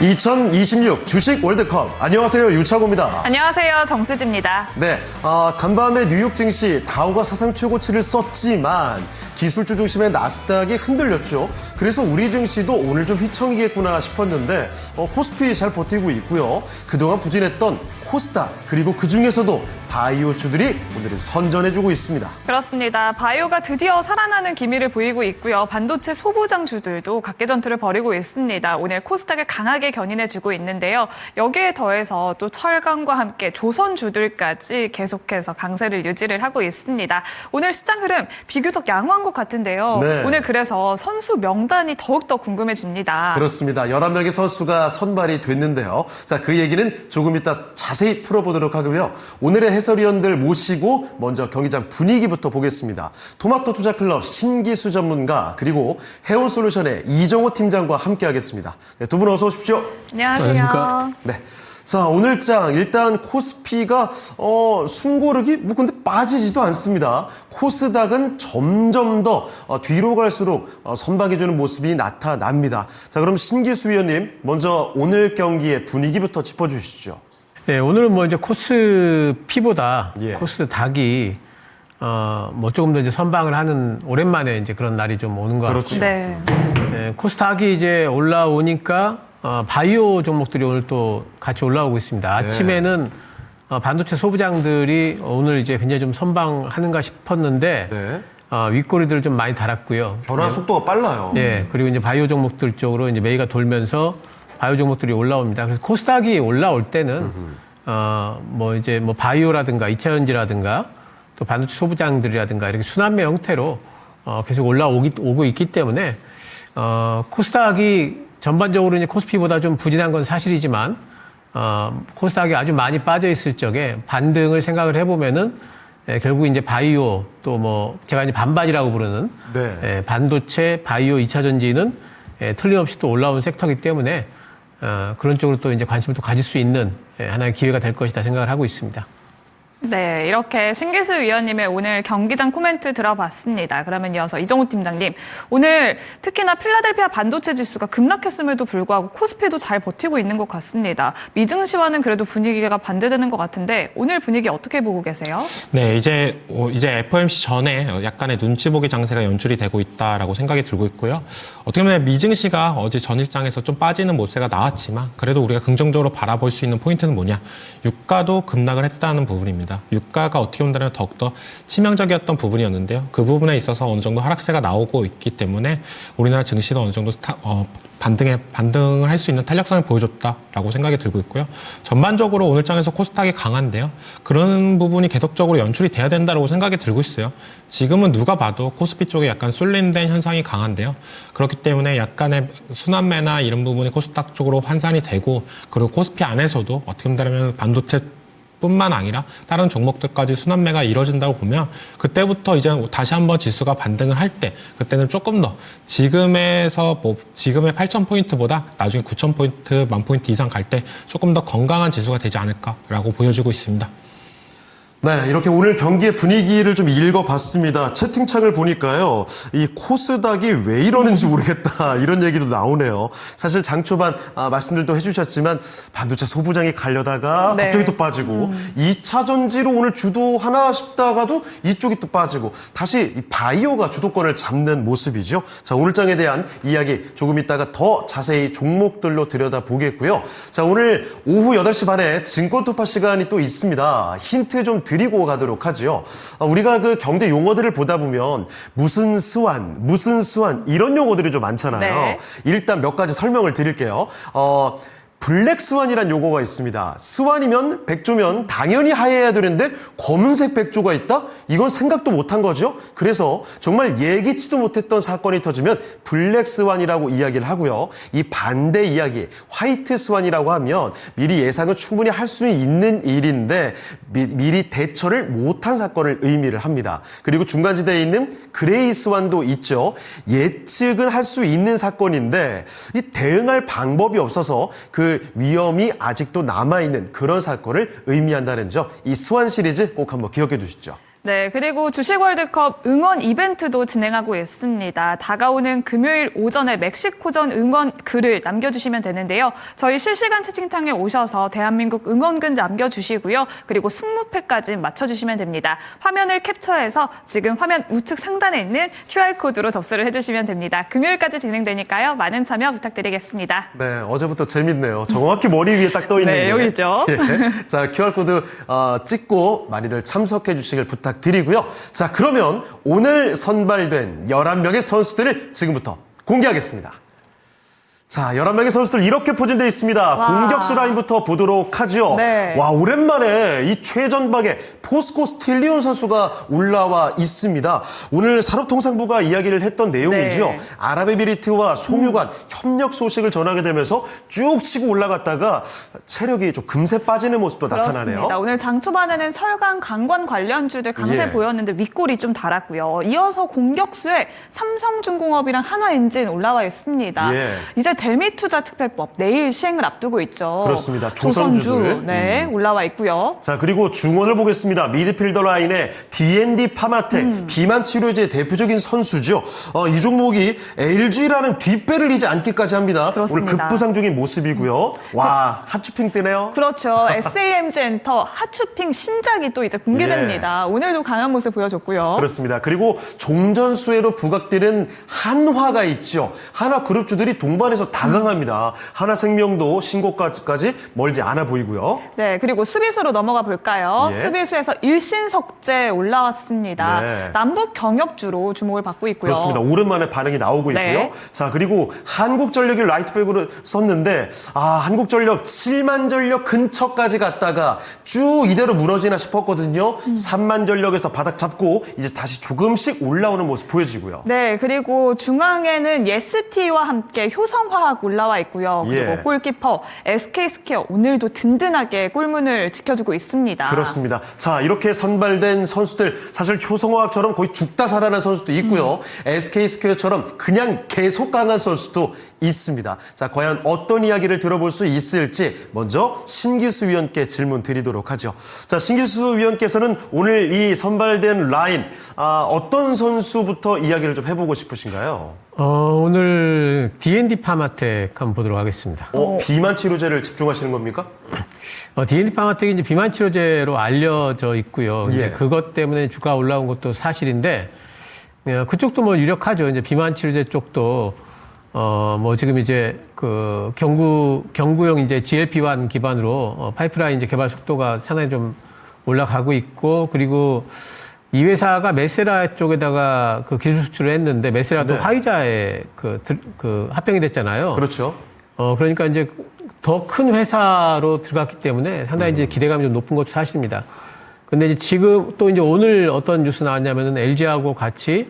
2026 주식 월드컵. 안녕하세요, 유창호입니다. 안녕하세요, 정수지입니다. 네, 간밤에 뉴욕 증시 다우가 사상 최고치를 썼지만 기술주 중심의 나스닥이 흔들렸죠. 그래서 우리 증시도 오늘 좀 휘청이겠구나 싶었는데 코스피 잘 버티고 있고요. 그동안 부진했던 코스닥, 그리고 그중에서도 바이오주들이 오늘은 선전해주고 있습니다. 그렇습니다. 바이오가 드디어 살아나는 기미를 보이고 있고요. 반도체 소부장주들도 각계전투를 벌이고 있습니다. 오늘 코스닥을 강하게 견인해주고 있는데요. 여기에 더해서 또 철강과 함께 조선주들까지 계속해서 강세를 유지를 하고 있습니다. 오늘 시장 흐름 비교적 양호한 것 같은데요. 네. 오늘 그래서 선수 명단이 더욱더 궁금해집니다. 그렇습니다. 11명의 선수가 선발이 됐는데요. 자, 그 얘기는 조금 이따 자세히 풀어보도록 하고요. 오늘의 해설위원들 모시고 먼저 경기장 분위기부터 보겠습니다. 토마토 투자클럽 신기수 전문가, 그리고 해온솔루션의 이정호 팀장과 함께하겠습니다. 네, 두 분 어서 오십시오. 안녕하세요. 네. 자, 오늘 장 일단 코스피가 숨고르기 근데 빠지지도 않습니다. 코스닥은 점점 더 뒤로 갈수록 선박해주는 모습이 나타납니다. 자, 그럼 신기수 위원님 먼저 오늘 경기의 분위기부터 짚어주시죠. 네, 오늘은 이제 코스피보다 예. 코스닥이 조금 더 이제 선방을 하는 오랜만에 이제 그런 날이 좀 오는 것 그렇죠. 같고. 네. 네, 코스닥이 이제 올라오니까 바이오 종목들이 오늘 또 같이 올라오고 있습니다. 아침에는 반도체 소부장들이 오늘 이제 굉장히 좀 선방하는가 싶었는데 네. 윗꼬리들을 좀 많이 달았고요. 변화 속도가 빨라요. 예, 그리고 이제 바이오 종목들 쪽으로 이제 매기가 돌면서 바이오 종목들이 올라옵니다. 그래서 코스닥이 올라올 때는 바이오라든가 2차전지라든가 또 반도체 소부장들이라든가 이렇게 순환매 형태로 계속 오고 있기 때문에 코스닥이 전반적으로 이제 코스피보다 좀 부진한 건 사실이지만 코스닥이 아주 많이 빠져 있을 적에 반등을 생각을 해보면은 결국 이제 바이오 또 제가 이제 반바지라고 부르는 네. 반도체, 바이오, 2차전지는 틀림없이 또 올라온 섹터이기 때문에 그런 쪽으로 또 이제 관심을 또 가질 수 있는 하나의 기회가 될 것이다 생각을 하고 있습니다. 네, 이렇게 신기수 위원님의 오늘 경기장 코멘트 들어봤습니다. 그러면 이어서 이정호 팀장님, 오늘 특히나 필라델피아 반도체 지수가 급락했음에도 불구하고 코스피도 잘 버티고 있는 것 같습니다. 미증시와는 그래도 분위기가 반대되는 것 같은데 오늘 분위기 어떻게 보고 계세요? 네, 이제 FOMC 전에 약간의 눈치 보기 장세가 연출이 되고 있다라고 생각이 들고 있고요. 어떻게 보면 미증시가 어제 전일장에서 좀 빠지는 모세가 나왔지만 그래도 우리가 긍정적으로 바라볼 수 있는 포인트는 뭐냐? 유가도 급락을 했다는 부분입니다. 유가가 어떻게 본다면 더욱더 치명적이었던 부분이었는데요. 그 부분에 있어서 어느 정도 하락세가 나오고 있기 때문에 우리나라 증시도 어느 정도 반등을 할 수 있는 탄력성을 보여줬다라고 생각이 들고 있고요. 전반적으로 오늘 장에서 코스닥이 강한데요. 그런 부분이 계속적으로 연출이 돼야 된다고 생각이 들고 있어요. 지금은 누가 봐도 코스피 쪽에 약간 쏠림된 현상이 강한데요. 그렇기 때문에 약간의 순환매나 이런 부분이 코스닥 쪽으로 환산이 되고, 그리고 코스피 안에서도 어떻게 본다면 반도체 뿐만 아니라 다른 종목들까지 순환매가 이루어진다고 보면 그때부터 이제 다시 한번 지수가 반등을 할 때 그때는 조금 더 지금의 8,000포인트보다 나중에 9,000포인트, 10,000포인트 이상 갈 때 조금 더 건강한 지수가 되지 않을까라고 보여지고 있습니다. 네, 이렇게 오늘 경기의 분위기를 좀 읽어봤습니다. 채팅창을 보니까요, 이 코스닥이 왜 이러는지 모르겠다, 이런 얘기도 나오네요. 사실 장 초반 말씀들도 해주셨지만 반도체 소부장이 가려다가 네. 갑자기 또 빠지고 2차 전지로 오늘 주도하나 싶다가도 이쪽이 또 빠지고 다시 이 바이오가 주도권을 잡는 모습이죠. 자, 오늘 장에 대한 이야기 조금 이따가 더 자세히 종목들로 들여다보겠고요. 자, 오늘 오후 8시 반에 증권투파 시간이 또 있습니다. 힌트 좀 드리고 가도록 하죠. 우리가 그 경제 용어들을 보다 보면 무슨 스완 이런 용어들이 좀 많잖아요. 네. 일단 몇 가지 설명을 드릴게요. 블랙스완이라는 용어가 있습니다. 스완이면 백조면 당연히 하얘야 되는데 검은색 백조가 있다? 이건 생각도 못한 거죠. 그래서 정말 예기치도 못했던 사건이 터지면 블랙스완이라고 이야기를 하고요. 이 반대 이야기 화이트스완이라고 하면 미리 예상을 충분히 할 수 있는 일인데 미리 대처를 못한 사건을 의미를 합니다. 그리고 중간지대에 있는 그레이스완도 있죠. 예측은 할 수 있는 사건인데 이 대응할 방법이 없어서 그 위험이 아직도 남아있는 그런 사건을 의미한다는 점, 이 스완 시리즈 꼭 한번 기억해 두시죠. 네, 그리고 주식 월드컵 응원 이벤트도 진행하고 있습니다. 다가오는 금요일 오전에 멕시코전 응원 글을 남겨주시면 되는데요. 저희 실시간 채팅창에 오셔서 대한민국 응원글 남겨주시고요. 그리고 승무패까지 맞춰주시면 됩니다. 화면을 캡처해서 지금 화면 우측 상단에 있는 QR코드로 접수를 해주시면 됩니다. 금요일까지 진행되니까요. 많은 참여 부탁드리겠습니다. 네, 어제부터 재밌네요. 정확히 머리 위에 딱 떠 있는 네, 게. 여기죠. 예. 자, QR코드 찍고 많이들 참석해 주시길 부탁드리고요. 자, 그러면 오늘 선발된 11명의 선수들을 지금부터 공개하겠습니다. 자, 11명의 선수들 이렇게 포진되어 있습니다. 와. 공격수 라인부터 보도록 하죠. 네. 와, 오랜만에 이 최전방에 포스코 스틸리온 선수가 올라와 있습니다. 오늘 산업통상부가 이야기를 했던 내용이죠. 네. 아랍에미리트와 송유관 협력 소식을 전하게 되면서 쭉 치고 올라갔다가 체력이 좀 금세 빠지는 모습도 나타나네요. 그렇습니다. 오늘 장 초반에는 설강, 강관 관련주들 강세 예. 보였는데 윗골이 좀 달았고요. 이어서 공격수에 삼성중공업이랑 한화엔진 올라와 있습니다. 예. 이제 대미투자특별법 내일 시행을 앞두고 있죠. 그렇습니다. 조선주들. 네, 올라와 있고요. 자, 그리고 중원을 보겠습니다. 미드필더 라인의 D&D 파마텍, 비만 치료제 대표적인 선수죠. 이 종목이 LG라는 뒷배를 이제 앉기까지 합니다. 그렇습니다. 오늘 급부상 중인 모습이고요. 와, 핫추핑 뜨네요. 그렇죠. SAMG 엔터 하추핑 신작이 또 이제 공개됩니다. 오늘도 강한 모습 보여줬고요. 그렇습니다. 그리고 종전수혜로 부각되는 한화가 있죠. 한화 그룹주들이 동반해서 다강합니다. 한화생명도 신고가까지 멀지 않아 보이고요. 네, 그리고 수비수로 넘어가 볼까요? 예. 수비수에서 일신석재 올라왔습니다. 네. 남북 경협주로 주목을 받고 있고요. 그렇습니다. 오랜만에 반응이 나오고 있고요. 네. 자, 그리고 한국전력이 라이트백으로 썼는데 한국전력 7만 전력 근처까지 갔다가 쭉 이대로 무너지나 싶었거든요. 3만 전력에서 바닥 잡고 이제 다시 조금씩 올라오는 모습 보여지고요. 네, 그리고 중앙에는 예스티와 함께 효성화학 올라와 있고요. 그리고 예. 골키퍼 SK스퀘어 오늘도 든든하게 골문을 지켜주고 있습니다. 그렇습니다. 자, 이렇게 선발된 선수들 사실 효성화학처럼 거의 죽다 살아난 선수도 있고요. SK스퀘어처럼 그냥 계속 강한 선수도 있습니다. 자, 과연 어떤 이야기를 들어볼 수 있을지 먼저 신기수 위원께 질문 드리도록 하죠. 자, 신기수 위원께서는 오늘 이 선발된 라인 어떤 선수부터 이야기를 좀 해보고 싶으신가요? 오늘 D&D 파마텍 한번 보도록 하겠습니다. 비만 치료제를 집중하시는 겁니까? D&D 파마텍이 이제 비만 치료제로 알려져 있고요. 예. 이제 그것 때문에 주가 올라온 것도 사실인데, 그쪽도 뭐 유력하죠. 이제 비만 치료제 쪽도, 뭐 지금 이제 그 경구용 이제 GLP-1 기반으로 파이프라인 이제 개발 속도가 상당히 좀 올라가고 있고, 그리고 이 회사가 메세라 쪽에다가 그 기술 수출을 했는데 메세라도 네. 화이자에 그 합병이 됐잖아요. 그렇죠. 그러니까 이제 더 큰 회사로 들어갔기 때문에 상당히 이제 기대감이 좀 높은 것도 사실입니다. 근데 이제 지금 또 이제 오늘 어떤 뉴스 나왔냐면은 LG하고 같이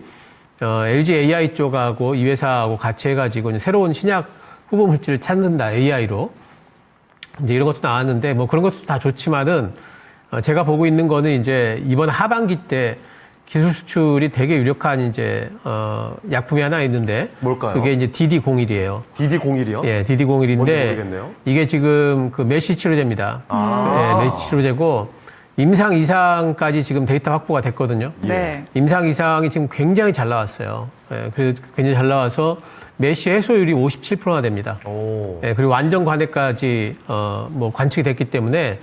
LG AI 쪽하고 이 회사하고 같이 해가지고 이제 새로운 신약 후보 물질을 찾는다 AI로 이제 이런 것도 나왔는데 뭐 그런 것도 다 좋지만은 제가 보고 있는 거는 이제 이번 하반기 때 기술 수출이 되게 유력한 이제 약품이 하나 있는데 뭘까요? 그게 이제 DD01이에요. DD01이요? 예, 뭔지 DD01인데 모르겠네요. 이게 지금 그 메시 치료제입니다. 예, 메시 치료제고 임상 이상까지 지금 데이터 확보가 됐거든요. 네. 임상 이상이 지금 굉장히 잘 나왔어요. 예, 그래서 굉장히 잘 나와서 메시 해소율이 57%나 됩니다. 오. 예, 그리고 완전 관해까지 뭐 관측이 됐기 때문에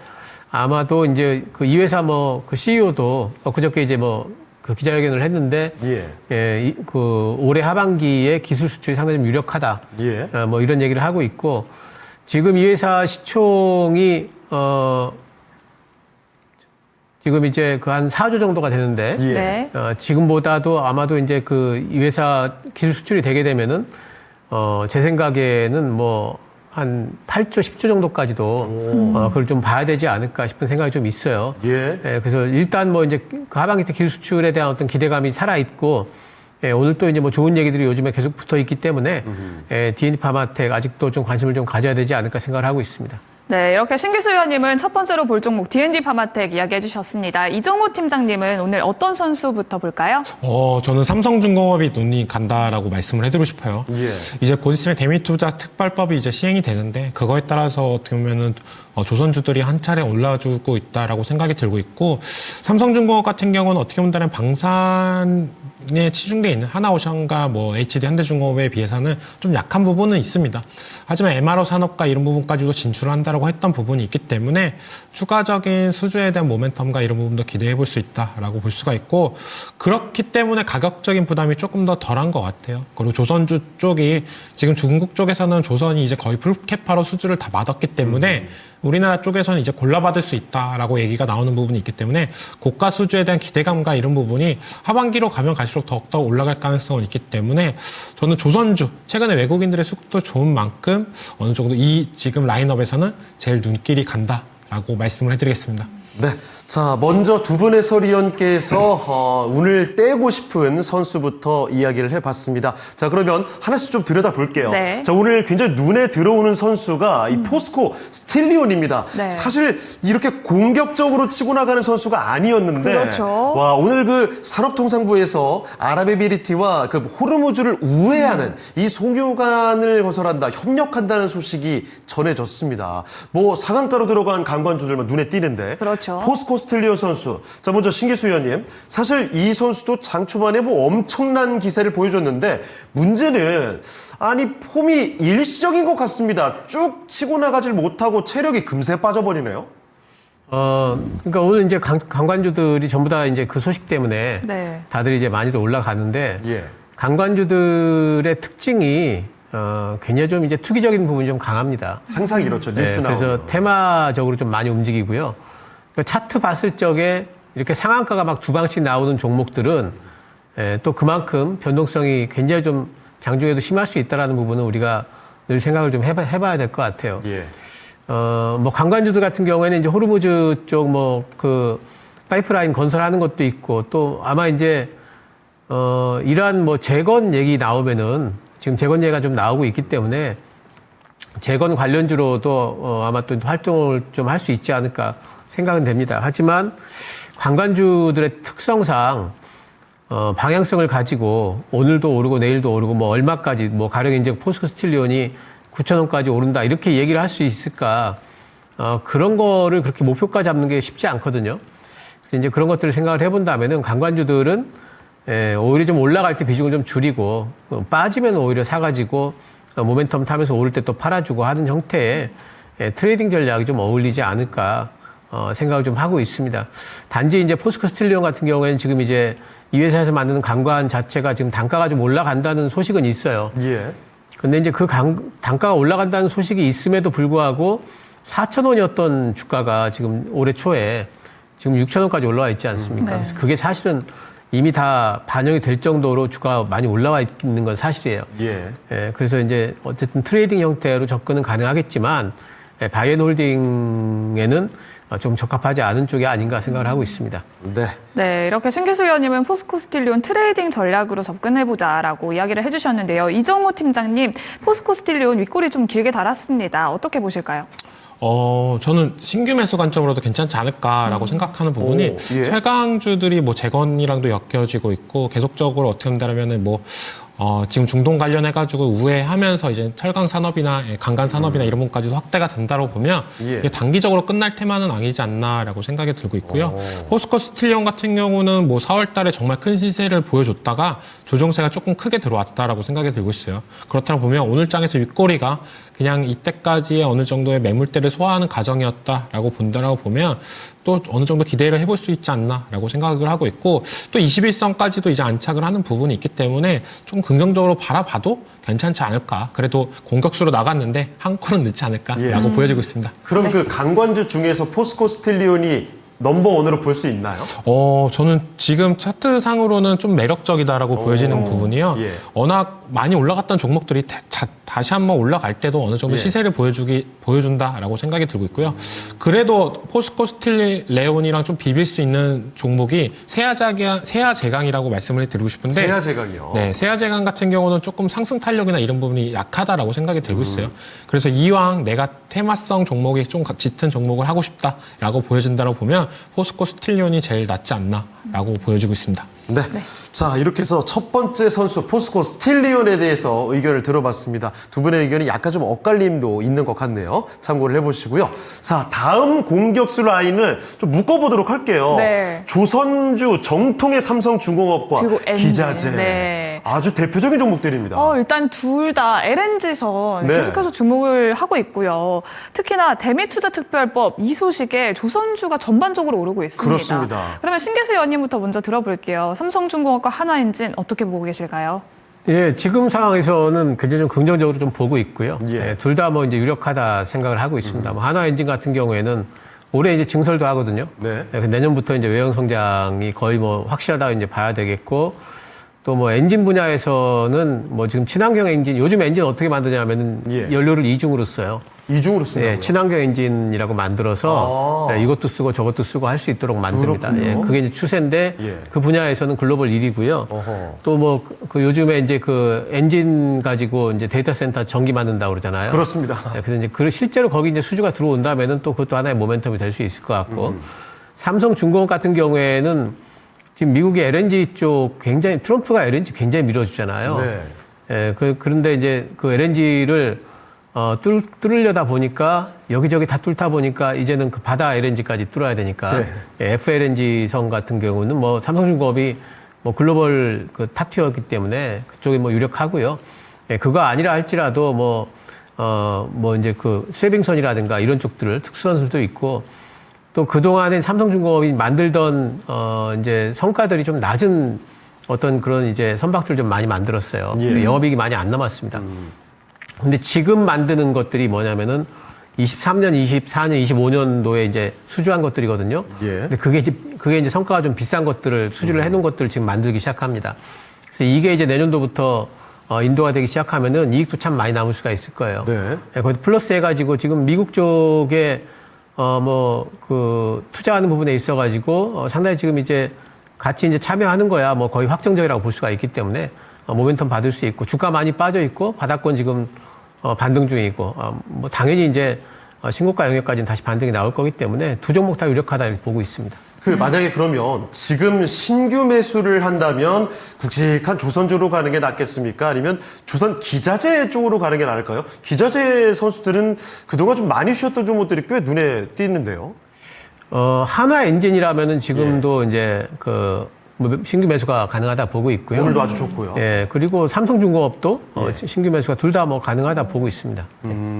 아마도 이제 그 이 회사 뭐 그 CEO도 그저께 이제 뭐 그 기자회견을 했는데 예. 그 올해 하반기에 기술 수출이 상당히 좀 유력하다. 예. 뭐 이런 얘기를 하고 있고 지금 이 회사 시총이 지금 이제 그 한 4조 정도가 되는데 예. 네. 지금보다도 아마도 이제 그 이 회사 기술 수출이 되게 되면은 제 생각에는 뭐 한 8조, 10조 정도까지도 그걸 좀 봐야 되지 않을까 싶은 생각이 좀 있어요. 예. 그래서 일단 뭐 이제 그 하반기 때 기술 수출에 대한 어떤 기대감이 살아 있고 오늘 또 이제 뭐 좋은 얘기들이 요즘에 계속 붙어 있기 때문에 D&D 파마텍 아직도 좀 관심을 좀 가져야 되지 않을까 생각을 하고 있습니다. 네, 이렇게 신기수 의원님은 첫 번째로 볼 종목 D&D 파마텍 이야기해 주셨습니다. 이정호 팀장님은 오늘 어떤 선수부터 볼까요? 저는 삼성중공업이 눈이 간다라고 말씀을 해드리고 싶어요. 예. 이제 곧 있으면 대미투자 특별법이 이제 시행이 되는데 그거에 따라서 어떻게 보면은 조선주들이 한 차례 올라주고 있다라고 생각이 들고 있고 삼성중공업 같은 경우는 어떻게 본다면 방산에 치중돼 있는 하나오션과 뭐 HD 현대중공업에 비해서는 좀 약한 부분은 있습니다. 하지만 MRO 산업과 이런 부분까지도 진출한다라고 했던 부분이 있기 때문에 추가적인 수주에 대한 모멘텀과 이런 부분도 기대해 볼 수 있다라고 볼 수가 있고 그렇기 때문에 가격적인 부담이 조금 더 덜한 것 같아요. 그리고 조선주 쪽이 지금 중국 쪽에서는 조선이 이제 거의 풀캐파로 수주를 다 받았기 때문에 우리나라 쪽에서는 이제 골라받을 수 있다라고 얘기가 나오는 부분이 있기 때문에 고가 수주에 대한 기대감과 이런 부분이 하반기로 가면 갈수록 더욱더 올라갈 가능성은 있기 때문에 저는 조선주 최근에 외국인들의 수급도 좋은 만큼 어느 정도 이 지금 라인업에서는 제일 눈길이 간다라고 말씀을 해드리겠습니다. 네. 자, 먼저 두 분의 서리원께서 운을 떼고 싶은 선수부터 이야기를 해봤습니다. 자, 그러면 하나씩 좀 들여다볼게요. 네. 자, 오늘 굉장히 눈에 들어오는 선수가 이 포스코 스틸리온입니다. 네. 사실 이렇게 공격적으로 치고 나가는 선수가 아니었는데 그렇죠. 와, 오늘 그 산업통상부에서 아랍에미리트와 그 호르무즈를 우회하는 이 송유관을 거절한다, 협력한다는 소식이 전해졌습니다. 뭐 상한가로 들어간 강관주들만 눈에 띄는데 그렇죠. 포스코 스틸리온 선수. 자, 먼저 신기수 의원님. 사실 이 선수도 장 초반에 뭐 엄청난 기세를 보여줬는데 문제는 아니 폼이 일시적인 것 같습니다. 쭉 치고 나가질 못하고 체력이 금세 빠져버리네요. 그러니까 오늘 이제 강관주들이 전부 다 이제 그 소식 때문에 네. 다들 이제 많이들 올라가는데 예. 강관주들의 특징이 굉장히 좀 이제 투기적인 부분이 좀 강합니다. 항상 이렇죠. 뉴스 나오면. 그래서 테마적으로 좀 많이 움직이고요. 차트 봤을 적에 이렇게 상한가가 막 두 방씩 나오는 종목들은 또 그만큼 변동성이 굉장히 좀 장중에도 심할 수 있다는 부분은 우리가 늘 생각을 좀 해봐야 될 것 같아요. 예. 뭐 관관주들 같은 경우에는 이제 호르무즈 쪽 뭐 그 파이프라인 건설하는 것도 있고 또 아마 이제 이러한 뭐 재건 얘기 나오면은 지금 재건 얘기가 좀 나오고 있기 때문에 재건 관련주로도 아마 또 활동을 좀 할 수 있지 않을까 생각은 됩니다. 하지만 관관주들의 특성상 방향성을 가지고 오늘도 오르고 내일도 오르고 뭐 얼마까지 뭐 가령 이제 포스코 스틸리온이 9,000원까지 오른다 이렇게 얘기를 할 수 있을까 그런 거를 그렇게 목표가 잡는 게 쉽지 않거든요. 그래서 이제 그런 것들을 생각을 해본다면은 관관주들은 오히려 좀 올라갈 때 비중을 좀 줄이고 빠지면 오히려 사가지고 모멘텀 타면서 오를 때 또 팔아주고 하는 형태의 트레이딩 전략이 좀 어울리지 않을까 생각을 좀 하고 있습니다. 단지 이제 포스코 스틸리온 같은 경우에는 지금 이제 이 회사에서 만드는 강관 자체가 지금 단가가 좀 올라간다는 소식은 있어요. 예. 근데 이제 그 단가가 올라간다는 소식이 있음에도 불구하고 4,000원이었던 주가가 지금 올해 초에 지금 6,000원까지 올라와 있지 않습니까? 네. 그래서 그게 사실은 이미 다 반영이 될 정도로 주가가 많이 올라와 있는 건 사실이에요. 예. 그래서 이제 어쨌든 트레이딩 형태로 접근은 가능하겠지만 바이앤홀딩에는 좀 적합하지 않은 쪽이 아닌가 생각을 하고 있습니다. 네. 네, 이렇게 신기수 의원님은 포스코 스틸리온 트레이딩 전략으로 접근해보자라고 이야기를 해주셨는데요. 이정호 팀장님, 포스코 스틸리온 윗골이 좀 길게 달았습니다. 어떻게 보실까요? 저는 신규 매수 관점으로도 괜찮지 않을까라고 생각하는 부분이 오, 예. 철강주들이 뭐 재건이랑도 엮여지고 있고 계속적으로 어떻게 본다면은 뭐 지금 중동 관련해가지고 우회하면서 이제 철강 산업이나 강간 산업이나 이런 부분까지도 확대가 된다고 보면 예. 이게 단기적으로 끝날 테마는 아니지 않나라고 생각이 들고 있고요. 포스코 스틸리온 같은 경우는 뭐 4월 달에 정말 큰 시세를 보여줬다가 조정세가 조금 크게 들어왔다라고 생각이 들고 있어요. 그렇다고 보면 오늘 장에서 윗꼬리가 그냥 이때까지의 어느 정도의 매물대를 소화하는 과정이었다라고 본다라고 보면 또 어느 정도 기대를 해볼 수 있지 않나라고 생각을 하고 있고 또 21선까지도 이제 안착을 하는 부분이 있기 때문에 좀 긍정적으로 바라봐도 괜찮지 않을까. 그래도 공격수로 나갔는데 한 골은 넣지 않을까라고 보여지고 있습니다. 그럼 그 강관주 중에서 포스코 스틸리온이 넘버원으로 볼 수 있나요? 저는 지금 차트상으로는 좀 매력적이다라고 보여지는 부분이요. 예. 워낙 많이 올라갔던 종목들이 다시 한번 올라갈 때도 어느 정도 예. 시세를 보여준다라고 생각이 들고 있고요. 그래도 포스코 스틸레온이랑 좀 비빌 수 있는 종목이 세아제강이라고 말씀을 드리고 싶은데 세아제강이요. 네, 세아제강 같은 경우는 조금 상승 탄력이나 이런 부분이 약하다라고 생각이 들고 있어요. 그래서 이왕 내가 테마성 종목이 좀 짙은 종목을 하고 싶다라고 보여진다고 보면 포스코 스틸레온이 제일 낫지 않나라고 보여지고 있습니다. 네. 자, 이렇게 해서 첫 번째 선수 포스코 스틸리온에 대해서 의견을 들어봤습니다. 두 분의 의견이 약간 좀 엇갈림도 있는 것 같네요. 참고를 해보시고요. 자, 다음 공격수 라인을 좀 묶어보도록 할게요. 네. 조선주, 정통의 삼성중공업과 그리고 엔진. 기자재. 네. 아주 대표적인 종목들입니다. 일단 둘 다 LNG선 네. 계속해서 주목을 하고 있고요. 특히나 대미투자특별법 이 소식에 조선주가 전반적으로 오르고 있습니다. 그렇습니다. 그러면 신계수 의원님부터 먼저 들어볼게요. 삼성중공업과 한화엔진 어떻게 보고 계실까요? 예, 지금 상황에서는 굉장히 좀 긍정적으로 좀 보고 있고요. 예. 둘 다 뭐 이제 유력하다 생각을 하고 있습니다. 뭐 한화 엔진 같은 경우에는 올해 이제 증설도 하거든요. 네. 예, 내년부터 이제 외형 성장이 거의 뭐 확실하다고 이제 봐야 되겠고, 또 뭐 엔진 분야에서는 뭐 지금 친환경 엔진, 요즘 엔진 어떻게 만드냐면은 예. 연료를 이중으로 써요. 이중으로 쓴다고요? 예, 친환경 엔진이라고 만들어서 아. 예, 이것도 쓰고 저것도 쓰고 할 수 있도록 만듭니다. 그렇군요. 예, 그게 이제 추세인데 예. 그 분야에서는 글로벌 1위고요. 어허. 또 뭐 그 요즘에 이제 그 엔진 가지고 이제 데이터 센터 전기 만든다고 그러잖아요. 그렇습니다. 예, 그래서 이제 실제로 거기 이제 수주가 들어온다면은 또 그것도 하나의 모멘텀이 될 수 있을 것 같고 삼성중공업 같은 경우에는 지금 미국의 LNG 쪽 굉장히 트럼프가 LNG 굉장히 밀어주잖아요. 네. 예, 그런데 이제 그 LNG를 뚫으려다 보니까 여기저기 다 뚫다 보니까 이제는 그 바다 LNG까지 뚫어야 되니까 네. 예, FLNG선 같은 경우는 뭐 삼성중공업이 뭐 글로벌 그 탑티어이기 때문에 그쪽이 뭐 유력하고요. 예, 그거 아니라 할지라도 뭐 이제 그 쉐빙선이라든가 이런 쪽들을 특수선들도 있고 또 그동안에 삼성중공업이 만들던 이제 성과들이 좀 낮은 어떤 그런 이제 선박들 좀 많이 만들었어요. 예. 영업이익이 많이 안 남았습니다. 근데 지금 만드는 것들이 뭐냐면은 23년, 24년, 25년도에 이제 수주한 것들이거든요. 예. 근데 그게 이제 성과가 좀 비싼 것들을 수주를 해놓은 것들을 지금 만들기 시작합니다. 그래서 이게 이제 내년도부터 인도가 되기 시작하면은 이익도 참 많이 남을 수가 있을 거예요. 네. 예, 거기 플러스 해가지고 지금 미국 쪽에 투자하는 부분에 있어가지고 상당히 지금 이제 같이 이제 참여하는 거야 뭐 거의 확정적이라고 볼 수가 있기 때문에 모멘텀 받을 수 있고 주가 많이 빠져 있고 바닥권 지금 반등 중이고 뭐 당연히 이제 신고가 영역까지는 다시 반등이 나올 거기 때문에 두 종목 다 유력하다 이렇게 보고 있습니다. 만약에 그러면 지금 신규 매수를 한다면 굵직한 조선주로 가는 게 낫겠습니까? 아니면 조선 기자재 쪽으로 가는 게 나을까요? 기자재 선수들은 그동안 좀 많이 쉬었던 종목들이 꽤 눈에 띄는데요. 한화 엔진이라면은 지금도 이제 신규 매수가 가능하다 보고 있고요. 오늘도 아주 좋고요. 예, 그리고 삼성중공업도 신규 매수가 둘 다 뭐 가능하다 보고 있습니다.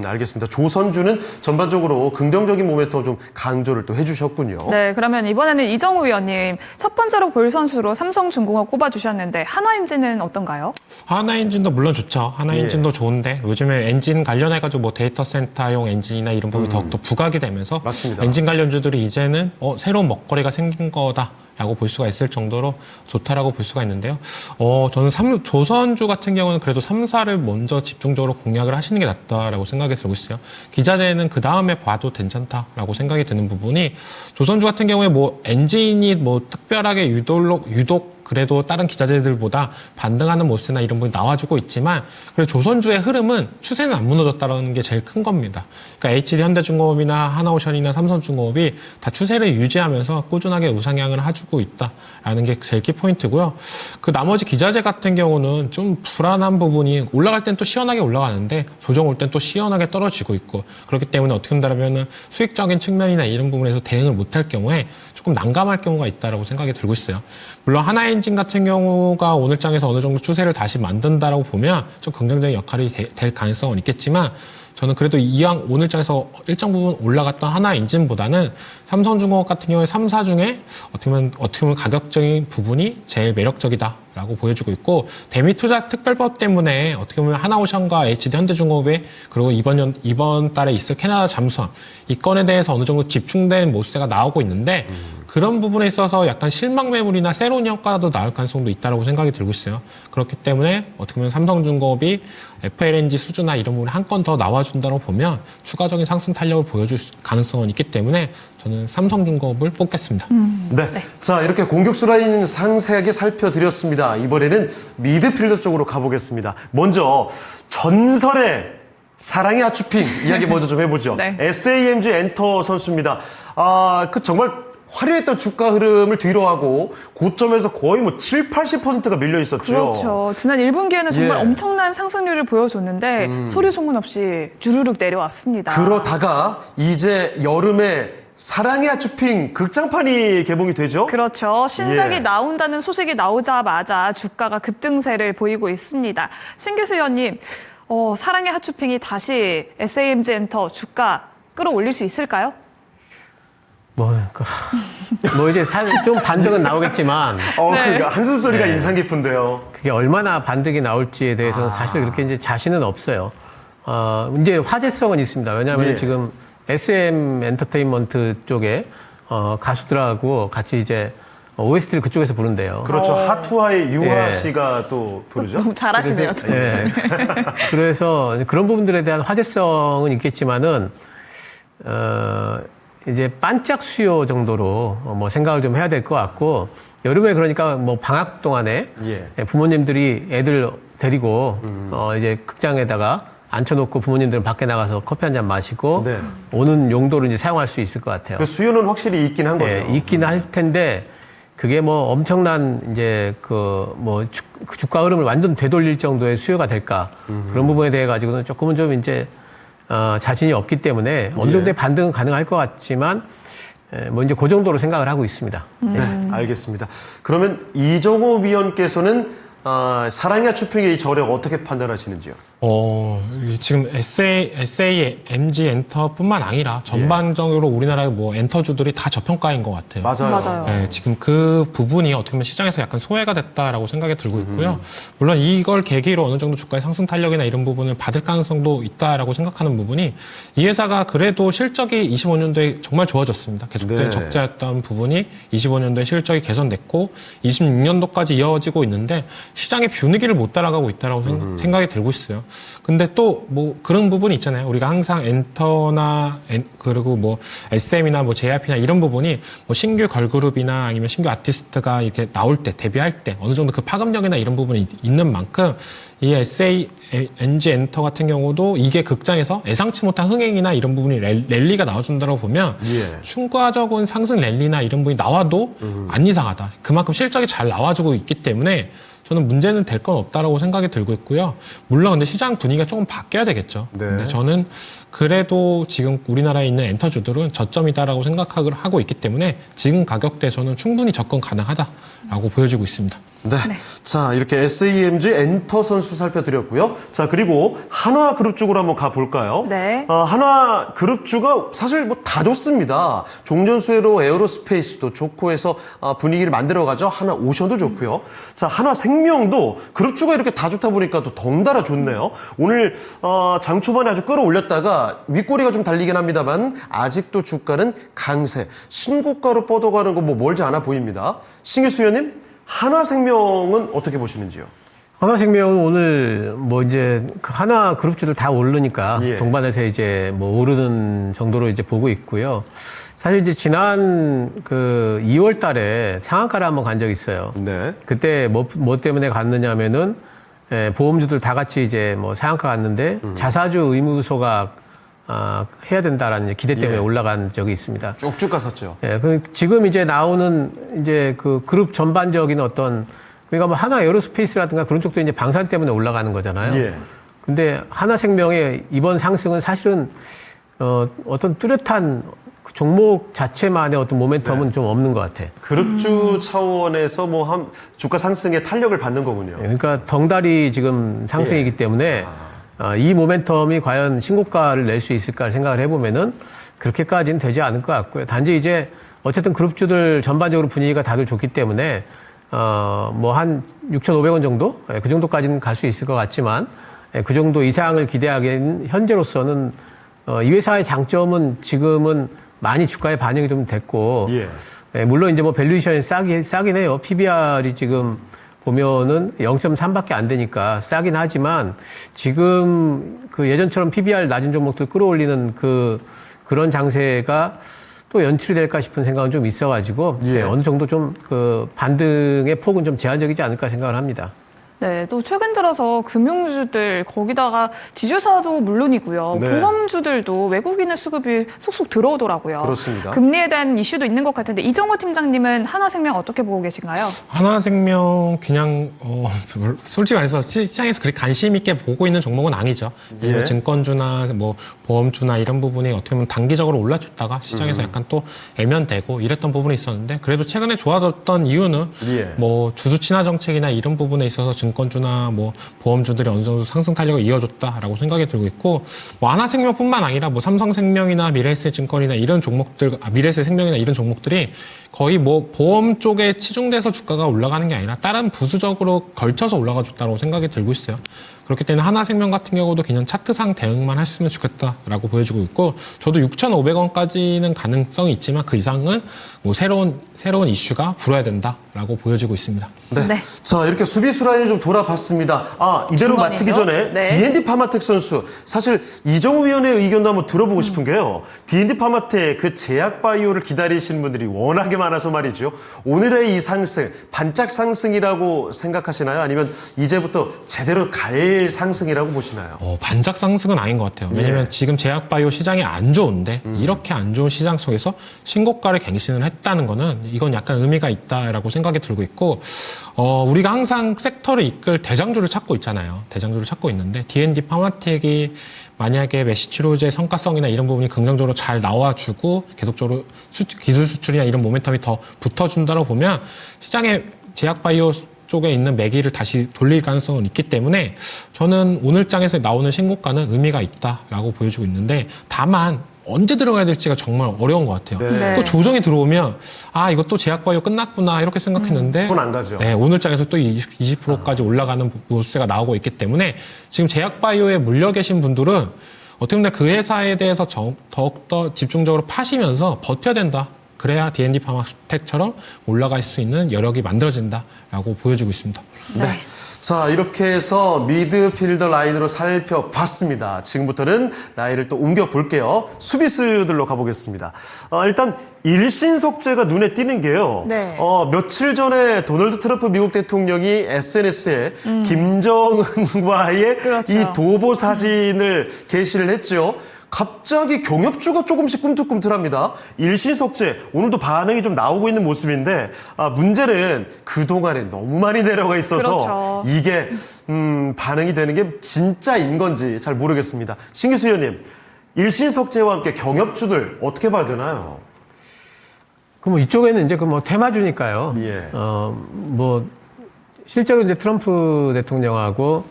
알겠습니다. 조선주는 전반적으로 긍정적인 모멘텀 좀 강조를 또 해주셨군요. 네, 그러면 이번에는 이정우 의원님 첫 번째로 볼 선수로 삼성중공업 꼽아주셨는데 한화엔진은 어떤가요? 하나엔진도 물론 좋죠. 예. 하나엔진도 좋은데 요즘에 엔진 관련해가지고 뭐 데이터 센터용 엔진이나 이런 부분이 더욱더 부각이 되면서 맞습니다. 엔진 관련주들이 이제는 새로운 먹거리가 생긴 거다. 라고 볼 수가 있을 정도로 좋다라고 볼 수가 있는데요. 저는 조선주 같은 경우는 그래도 3사를 먼저 집중적으로 공략을 하시는 게 낫다라고 생각이 들고 있어요. 기자재는 그 다음에 봐도 괜찮다라고 생각이 드는 부분이 조선주 같은 경우에 뭐 엔진이 뭐 특별하게 유독 그래도 다른 기자재들보다 반등하는 모습이나 이런 부분이 나와주고 있지만 그래도 조선주의 흐름은 추세는 안 무너졌다는 게 제일 큰 겁니다. 그러니까 HD 현대중공업이나 하나오션이나 삼성중공업이 다 추세를 유지하면서 꾸준하게 우상향을 해주고 있다라는 게 제일 키포인트고요. 그 나머지 기자재 같은 경우는 좀 불안한 부분이 올라갈 땐 또 시원하게 올라가는데 조정 올 땐 또 시원하게 떨어지고 있고 그렇기 때문에 어떻게 본다면 수익적인 측면이나 이런 부분에서 대응을 못할 경우에 조금 난감할 경우가 있다라고 생각이 들고 있어요. 물론 하나엔진 같은 경우가 오늘장에서 어느 정도 추세를 다시 만든다라고 보면 좀 긍정적인 역할이 될 가능성은 있겠지만 저는 그래도 이왕 오늘장에서 일정 부분 올라갔던 하나엔진보다는 삼성중공업 같은 경우에 3사 중에 어떻게 보면 가격적인 부분이 제일 매력적이다라고 보여주고 있고 대미투자특별법 때문에 어떻게 보면 하나오션과 HD 현대중공업에 그리고 이번 달에 있을 캐나다 잠수함 이 건에 대해서 어느 정도 집중된 모세가 나오고 있는데 그런 부분에 있어서 약간 실망 매물이나 세론 효과도 나올 가능성도 있다고 생각이 들고 있어요. 그렇기 때문에 어떻게 보면 삼성중공업이 FLNG 수주나 이런 부분에 한 건 더 나와준다고 보면 추가적인 상승 탄력을 보여줄 가능성은 있기 때문에 저는 삼성중공업을 뽑겠습니다. 네. 자, 이렇게 공격수 라인 상세하게 살펴드렸습니다. 이번에는 미드필더 쪽으로 가보겠습니다. 먼저 전설의 사랑의 하추핑 이야기 먼저 좀 해보죠. 네. SAMG 엔터 선수입니다. 그 정말 화려했던 주가 흐름을 뒤로하고 고점에서 거의 뭐 7, 80%가 밀려 있었죠. 그렇죠. 지난 1분기에는 정말 예. 엄청난 상승률을 보여줬는데 소리 소문 없이 주르륵 내려왔습니다. 그러다가 이제 여름에 사랑의 하추핑 극장판이 개봉이 되죠. 그렇죠. 신작이 예. 나온다는 소식이 나오자마자 주가가 급등세를 보이고 있습니다. 신기수 의원님, 사랑의 하추핑이 다시 SAMG 엔터 주가 끌어올릴 수 있을까요? 뭐 이제 좀 반등은 나오겠지만 네. 그러니까 한숨 소리가 인상 깊은데요. 그게 얼마나 반등이 나올지에 대해서는 사실 그렇게 이제 자신은 없어요. 이제 화제성은 있습니다. 왜냐하면 예. 지금 SM 엔터테인먼트 쪽에 가수들하고 같이 이제 OST를 그쪽에서 부른대요. 그렇죠. 하투아의 유아 예. 씨가 또 부르죠. 너무 잘하시네요. 예. 그래서 그런 부분들에 대한 화제성은 있겠지만은 이제 반짝 수요 정도로 뭐 생각을 좀 해야 될 것 같고 여름에 그러니까 뭐 방학 동안에 예. 부모님들이 애들 데리고 이제 극장에다가 앉혀놓고 부모님들은 밖에 나가서 커피 한 잔 마시고 네. 오는 용도로 이제 사용할 수 있을 것 같아요. 그 수요는 확실히 있긴 한 거죠. 예, 있긴 할 텐데 그게 뭐 엄청난 이제 주가 흐름을 완전 되돌릴 정도의 수요가 될까 그런 부분에 대해 가지고는 조금은 좀 이제 자신이 없기 때문에 어느 정도의 반등은 가능할 것 같지만 뭐 이제 그 정도로 생각을 하고 있습니다. 네, 알겠습니다. 그러면 이정호 위원께서는 사랑의 하추핑의 이 저력 어떻게 판단하시는지요? 지금 SAMG 엔터뿐만 아니라 전반적으로 우리나라의 뭐 엔터주들이 다 저평가인 것 같아요. 맞아요. 네, 지금 그 부분이 어떻게 보면 시장에서 약간 소외가 됐다라고 생각이 들고 있고요. 물론 이걸 계기로 어느 정도 주가의 상승 탄력이나 이런 부분을 받을 가능성도 있다라고 생각하는 부분이 이 회사가 그래도 실적이 25년도에 정말 좋아졌습니다. 계속된 네. 적자였던 부분이 25년도에 실적이 개선됐고 26년도까지 이어지고 있는데 시장의 분위기를 못 따라가고 있다라고 생각이 들고 있어요. 근데 또 뭐 그런 부분이 있잖아요. 우리가 항상 엔터나 그리고 뭐 SM이나 뭐 JYP나 이런 부분이 뭐 신규 걸그룹이나 아니면 신규 아티스트가 이렇게 나올 때 데뷔할 때 어느 정도 그 파급력이나 이런 부분이 있는 만큼 이 SAMG 엔터 같은 경우도 이게 극장에서 예상치 못한 흥행이나 이런 부분이 랠리가 나와준다고 보면 예. 충과적인 상승 랠리나 이런 부분이 나와도 안 이상하다. 그만큼 실적이 잘 나와주고 있기 때문에 저는 문제는 될 건 없다라고 생각이 들고 있고요. 물론 근데 시장 분위기가 조금 바뀌어야 되겠죠. 네. 근데 저는 그래도 지금 우리나라에 있는 엔터주들은 저점이다라고 생각을 하고 있기 때문에 지금 가격대에서는 충분히 접근 가능하다라고 보여지고 있습니다. 네. 자, 이렇게 SAMG 엔터 선수 살펴드렸고요. 자, 그리고 한화그룹 쪽으로 한번 가볼까요? 네. 한화그룹주가 사실 뭐 다 좋습니다. 종전수혜로 에어로스페이스도 좋고 해서 분위기를 만들어가죠. 한화오션도 좋고요. 자, 한화생명도 그룹주가 이렇게 다 좋다 보니까 또 덩달아 좋네요. 오늘 장 초반에 아주 끌어올렸다가 윗꼬리가 좀 달리긴 합니다만 아직도 주가는 강세, 신고가로 뻗어가는 거 뭐 멀지 않아 보입니다. 신기수 의원님, 한화생명은 어떻게 보시는지요? 하나생명은 오늘 뭐 이제 그 하나 그룹주들 다 오르니까 예. 동반해서 이제 뭐 오르는 정도로 이제 보고 있고요. 사실 이제 지난 그 2월 달에 상한가를 한번 간 적이 있어요. 네. 그때 뭐 때문에 갔느냐면은 보험주들 다 같이 이제 뭐 상한가 갔는데 자사주 의무소가 해야 된다라는 기대 때문에 예. 올라간 적이 있습니다. 쭉쭉 갔었죠. 예, 지금 이제 나오는 이제 그 그룹 전반적인 어떤 그러니까 뭐 하나 에어로스페이스라든가 그런 쪽도 이제 방산 때문에 올라가는 거잖아요. 예. 근데 하나생명의 이번 상승은 사실은 어떤 뚜렷한 종목 자체만의 어떤 모멘텀은 좀 없는 것 같아. 그룹주 차원에서 뭐 주가 상승에 탄력을 받는 거군요. 예, 그러니까 덩달이 지금 상승이기 때문에 이 모멘텀이 과연 신고가를 낼 수 있을까 생각을 해보면은 그렇게까지는 되지 않을 것 같고요. 단지 이제 어쨌든 그룹주들 전반적으로 분위기가 다들 좋기 때문에 뭐 한 6,500원 정도? 그 정도까지는 갈 수 있을 것 같지만 그 정도 이상을 기대하기에는 현재로서는 이 회사의 장점은 지금은 많이 주가에 반영이 좀 됐고, 예. 예, 물론 이제 뭐 밸류에이션이 싸긴 해요. PBR이 지금 보면은 0.3밖에 안 되니까 싸긴 하지만 지금 그 예전처럼 PBR 낮은 종목들 끌어올리는 그런 장세가 또 연출이 될까 싶은 생각은 좀 있어가지고 예. 네, 어느 정도 좀 그 반등의 폭은 좀 제한적이지 않을까 생각을 합니다. 네, 또 최근 들어서 금융주들 거기다가 지주사도 물론이고요. 네. 보험주들도 외국인의 수급이 속속 들어오더라고요. 그렇습니다. 금리에 대한 이슈도 있는 것 같은데 이정호 팀장님은 하나생명 어떻게 보고 계신가요? 하나생명 그냥 솔직히 말해서 시장에서 그렇게 관심 있게 보고 있는 종목은 아니죠. 예. 증권주나 뭐 보험주나 이런 부분이 어떻게 보면 단기적으로 올라줬다가 시장에서 약간 또 애면되고 이랬던 부분이 있었는데 그래도 최근에 좋아졌던 이유는 예. 뭐 주주 친화 정책이나 이런 부분에 있어서 증권주나 뭐 보험주들이 어느 정도 상승 탄력을 이어줬다라고 생각이 들고 있고 뭐 하나생명뿐만 아니라 뭐 삼성생명이나 미래에셋증권이나 이런 종목들, 미래에셋생명이나 이런 종목들이 거의 뭐 보험 쪽에 치중돼서 주가가 올라가는 게 아니라 다른 부수적으로 걸쳐서 올라가줬다고 생각이 들고 있어요. 그렇기 때문에 하나생명 같은 경우도 그냥 차트상 대응만 했으면 좋겠다라고 보여지고 있고 저도 6,500원까지는 가능성이 있지만 그 이상은 뭐 새로운 이슈가 불어야 된다라고 보여지고 있습니다. 네. 네. 자, 이렇게 수비수 라인을 좀 돌아봤습니다. 이대로 중간이죠? 마치기 전에 네. D&D 파마텍 선수, 사실 이정우 위원의 의견도 한번 들어보고 싶은 게요. D&D 파마텍 그 제약 바이오를 기다리시는 분들이 워낙에 많아서 말이죠. 오늘의 이 상승, 반짝 상승이라고 생각하시나요? 아니면 이제부터 제대로 갈 상승이라고 보시나요? 반짝 상승은 아닌 것 같아요. 왜냐면 예. 지금 제약바이오 시장이 안 좋은데 이렇게 안 좋은 시장 속에서 신고가를 갱신을 했다는 거는 이건 약간 의미가 있다라고 생각이 들고 있고 우리가 항상 섹터를 이끌 대장주를 찾고 있잖아요. 대장주를 찾고 있는데 D&D 파마텍이 만약에 메시치로즈의 성과성이나 이런 부분이 긍정적으로 잘 나와주고 계속적으로 기술 수출이나 이런 모멘텀이 더 붙어준다고 보면 시장에 제약바이오 쪽에 있는 매기를 다시 돌릴 가능성은 있기 때문에 저는 오늘 장에서 나오는 신고가는 의미가 있다라고 보여주고 있는데 다만 언제 들어가야 될지가 정말 어려운 것 같아요. 네. 또 조정이 들어오면 이거 또 제약바이오 끝났구나 이렇게 생각했는데 손 안 가죠. 네, 오늘 장에서 또 20%까지 올라가는 모습세가 나오고 있기 때문에 지금 제약바이오에 물려 계신 분들은 어떻게 보면 그 회사에 대해서 더욱더 집중적으로 파시면서 버텨야 된다. 그래야 D&D 파마텍처럼 올라갈 수 있는 여력이 만들어진다라고 보여주고 있습니다. 네. 자, 이렇게 해서 미드필더 라인으로 살펴봤습니다. 지금부터는 라인을 또 옮겨볼게요. 수비수들로 가보겠습니다. 일단 일신석재가 눈에 띄는 게요. 네. 며칠 전에 도널드 트럼프 미국 대통령이 SNS에 김정은과의 그렇죠. 이 도보 사진을 게시를 했죠. 갑자기 경협주가 조금씩 꿈틀꿈틀합니다. 일신석재 오늘도 반응이 좀 나오고 있는 모습인데 문제는 그동안에 너무 많이 내려가 있어서 그렇죠. 이게 반응이 되는 게 진짜인 건지 잘 모르겠습니다. 신기수 의원님, 일신석재와 함께 경협주들 어떻게 봐야 되나요? 그럼 이쪽에는 이제 그 테마주니까요. 예. 실제로 이제 트럼프 대통령하고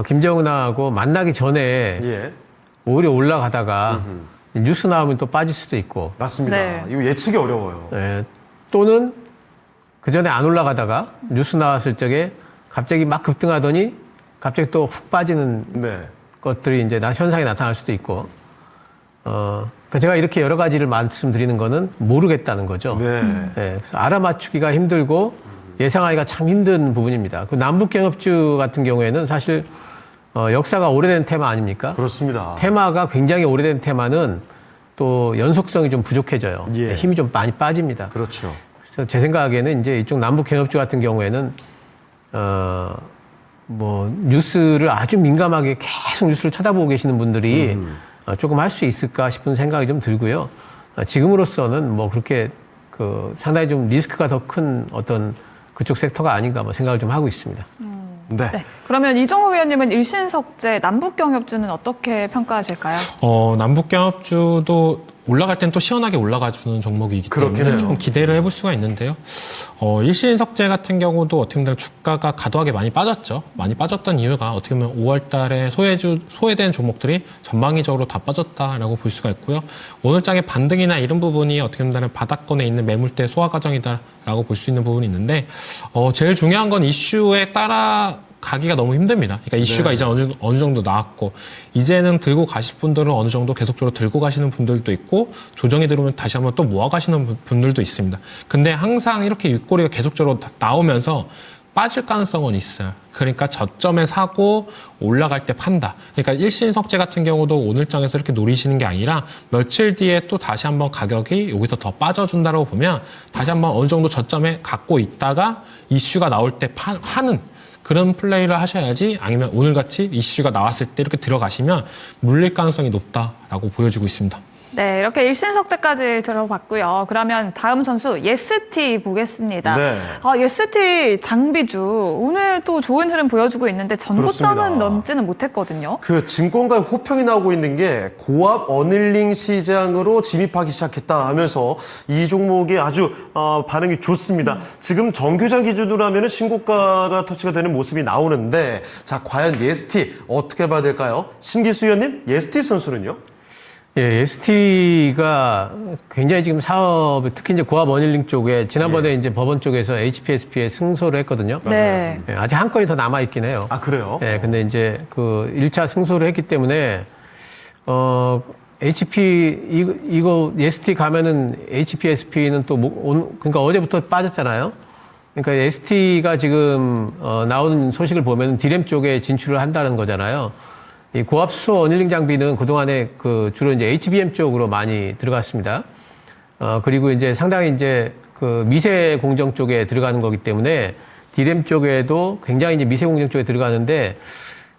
김정은하고 만나기 전에 예, 오히려 올라가다가 뉴스 나오면 또 빠질 수도 있고, 맞습니다. 네. 이거 예측이 어려워요. 또는 그 전에 안 올라가다가 뉴스 나왔을 적에 갑자기 막 급등하더니 갑자기 또 훅 빠지는 네. 것들이 이제 현상이 나타날 수도 있고, 그러니까 제가 이렇게 여러 가지를 말씀드리는 거는 모르겠다는 거죠. 네. 그래서 알아맞추기가 힘들고 예상하기가 참 힘든 부분입니다. 그 남북경협주 같은 경우에는 사실 역사가 오래된 테마 아닙니까? 그렇습니다. 테마가 굉장히 오래된 테마는 또 연속성이 좀 부족해져요. 예. 힘이 좀 많이 빠집니다. 그렇죠. 그래서 제 생각에는 이제 이쪽 남북경협주 같은 경우에는 뉴스를 아주 민감하게 계속 뉴스를 쳐다보고 계시는 분들이 조금 할 수 있을까 싶은 생각이 좀 들고요. 지금으로서는 그렇게 상당히 좀 리스크가 더 큰 어떤 그쪽 섹터가 아닌가 생각을 좀 하고 있습니다. 네. 네. 그러면 이정호 위원님은 일신석재 남북경협주는 어떻게 평가하실까요? 남북경협주도 올라갈 땐 또 시원하게 올라가주는 종목이기 그렇긴 때문에 해요. 좀 기대를 해볼 수가 있는데요. 일신석재 같은 경우도 어떻게 보면 주가가 과도하게 많이 빠졌죠. 많이 빠졌던 이유가 어떻게 보면 5월 달에 소외된 종목들이 전방위적으로 다 빠졌다라고 볼 수가 있고요. 오늘 장의 반등이나 이런 부분이 어떻게 보면 바닥권에 있는 매물대 소화 과정이다라고 볼 수 있는 부분이 있는데 제일 중요한 건 이슈에 따라 가기가 너무 힘듭니다. 그러니까 이슈가 이제 어느 정도 나왔고 이제는 들고 가실 분들은 어느 정도 계속적으로 들고 가시는 분들도 있고 조정이 들어오면 다시 한번 또 모아 가시는 분들도 있습니다. 근데 항상 이렇게 윗꼬리가 계속적으로 나오면서 빠질 가능성은 있어요. 그러니까 저점에 사고 올라갈 때 판다. 그러니까 일신석재 같은 경우도 오늘장에서 이렇게 노리시는 게 아니라 며칠 뒤에 또 다시 한번 가격이 여기서 더 빠져준다고 보면 다시 한번 어느 정도 저점에 갖고 있다가 이슈가 나올 때 파는 그런 플레이를 하셔야지, 아니면 오늘같이 이슈가 나왔을 때 이렇게 들어가시면 물릴 가능성이 높다라고 보여지고 있습니다. 네, 이렇게 일신석재까지 들어봤고요. 그러면 다음 선수 예스티 보겠습니다. 네. 예스티 장비주 오늘 또 좋은 흐름 보여주고 있는데 전고점은 그렇습니다. 넘지는 못했거든요. 그 증권가의 호평이 나오고 있는 게 고압 어닐링 시장으로 진입하기 시작했다 하면서 이 종목이 아주 반응이 좋습니다. 지금 정규장 기준으로 하면 신고가가 터치가 되는 모습이 나오는데, 자, 과연 예스티 어떻게 봐야 될까요? 신기수 의원님, 예스티 선수는요? 예, ST가 굉장히 지금 사업, 특히 이제 고압 어닐링 쪽에 지난번에 이제 법원 쪽에서 HPSP에 승소를 했거든요. 네. 예, 아직 한 건이 더 남아 있긴 해요. 아, 그래요? 예, 근데 이제 그 1차 승소를 했기 때문에 이거 ST 가면은 HPSP는 또 그러니까 어제부터 빠졌잖아요. 그러니까 ST가 지금 나온 소식을 보면 디램 쪽에 진출을 한다는 거잖아요. 이 고압수소 어닐링 장비는 그동안에 그 주로 이제 HBM 쪽으로 많이 들어갔습니다. 그리고 이제 상당히 이제 그 미세 공정 쪽에 들어가는 거기 때문에 디램 쪽에도 굉장히 이제 미세 공정 쪽에 들어가는데,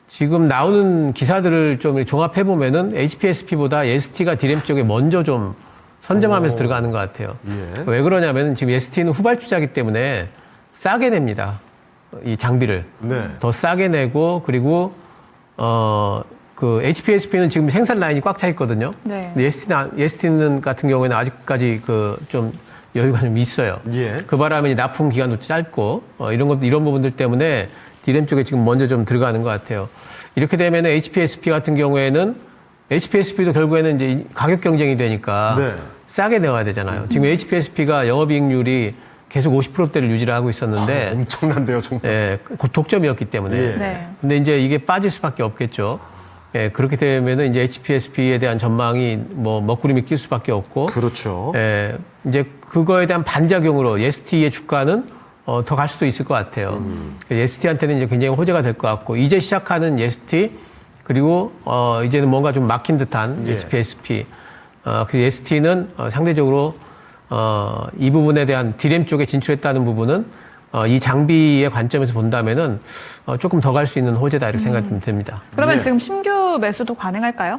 지금 나오는 기사들을 좀 종합해 보면은 HPSP보다 ST가 디램 쪽에 먼저 좀 선점하면서 들어가는 것 같아요. 예. 왜 그러냐면 지금 ST는 후발주자이기 때문에 싸게 냅니다. 이 장비를. 네. 더 싸게 내고, 그리고 그 HPSP는 지금 생산 라인이 꽉 차 있거든요. 네. 근데 ST는 같은 경우에는 아직까지 그 좀 여유가 좀 있어요. 예. 그 바람에 이제 납품 기간도 짧고 이런 부분들 때문에 디램 쪽에 지금 먼저 좀 들어가는 것 같아요. 이렇게 되면 HPSP 같은 경우에는 HPSP도 결국에는 이제 가격 경쟁이 되니까 네. 싸게 내와야 되잖아요. 지금 HPSP가 영업이익률이 계속 50%대를 유지를 하고 있었는데 엄청난데요, 정말. 예, 그 독점이었기 때문에. 예. 네. 근데 이제 이게 빠질 수밖에 없겠죠. 예, 그렇게 되면은 이제 HPSP에 대한 전망이 뭐 먹구름이 낄 수밖에 없고. 그렇죠. 예, 이제 그거에 대한 반작용으로 ST의 주가는 더 갈 수도 있을 것 같아요. ST한테는 이제 굉장히 호재가 될 것 같고, 이제 시작하는 ST, 그리고 이제는 뭔가 좀 막힌 듯한 예. HPSP. 그 ST는 상대적으로 이 부분에 대한 디램 쪽에 진출했다는 부분은 이 장비의 관점에서 본다면은 조금 더 갈 수 있는 호재다 이렇게 생각이 좀 듭니다. 그러면 네. 지금 신규 매수도 가능할까요?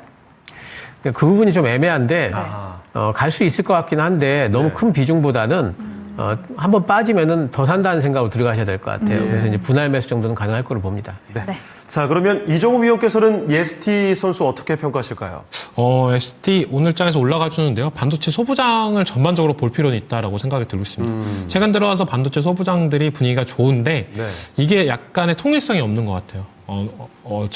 그 부분이 좀 애매한데 갈 수 있을 것 같긴 한데 너무 네. 큰 비중보다는 한번 빠지면은 더 산다는 생각으로 들어가셔야 될 것 같아요. 그래서 이제 분할 매수 정도는 가능할 거로 봅니다. 네. 네. 자, 그러면 이정우 위원께서는 예스티 선수 어떻게 평가하실까요? ST 오늘장에서 올라가 주는데요. 반도체 소부장을 전반적으로 볼 필요는 있다라고 생각이 들고 있습니다. 최근 들어와서 반도체 소부장들이 분위기가 좋은데 네. 이게 약간의 통일성이 없는 것 같아요.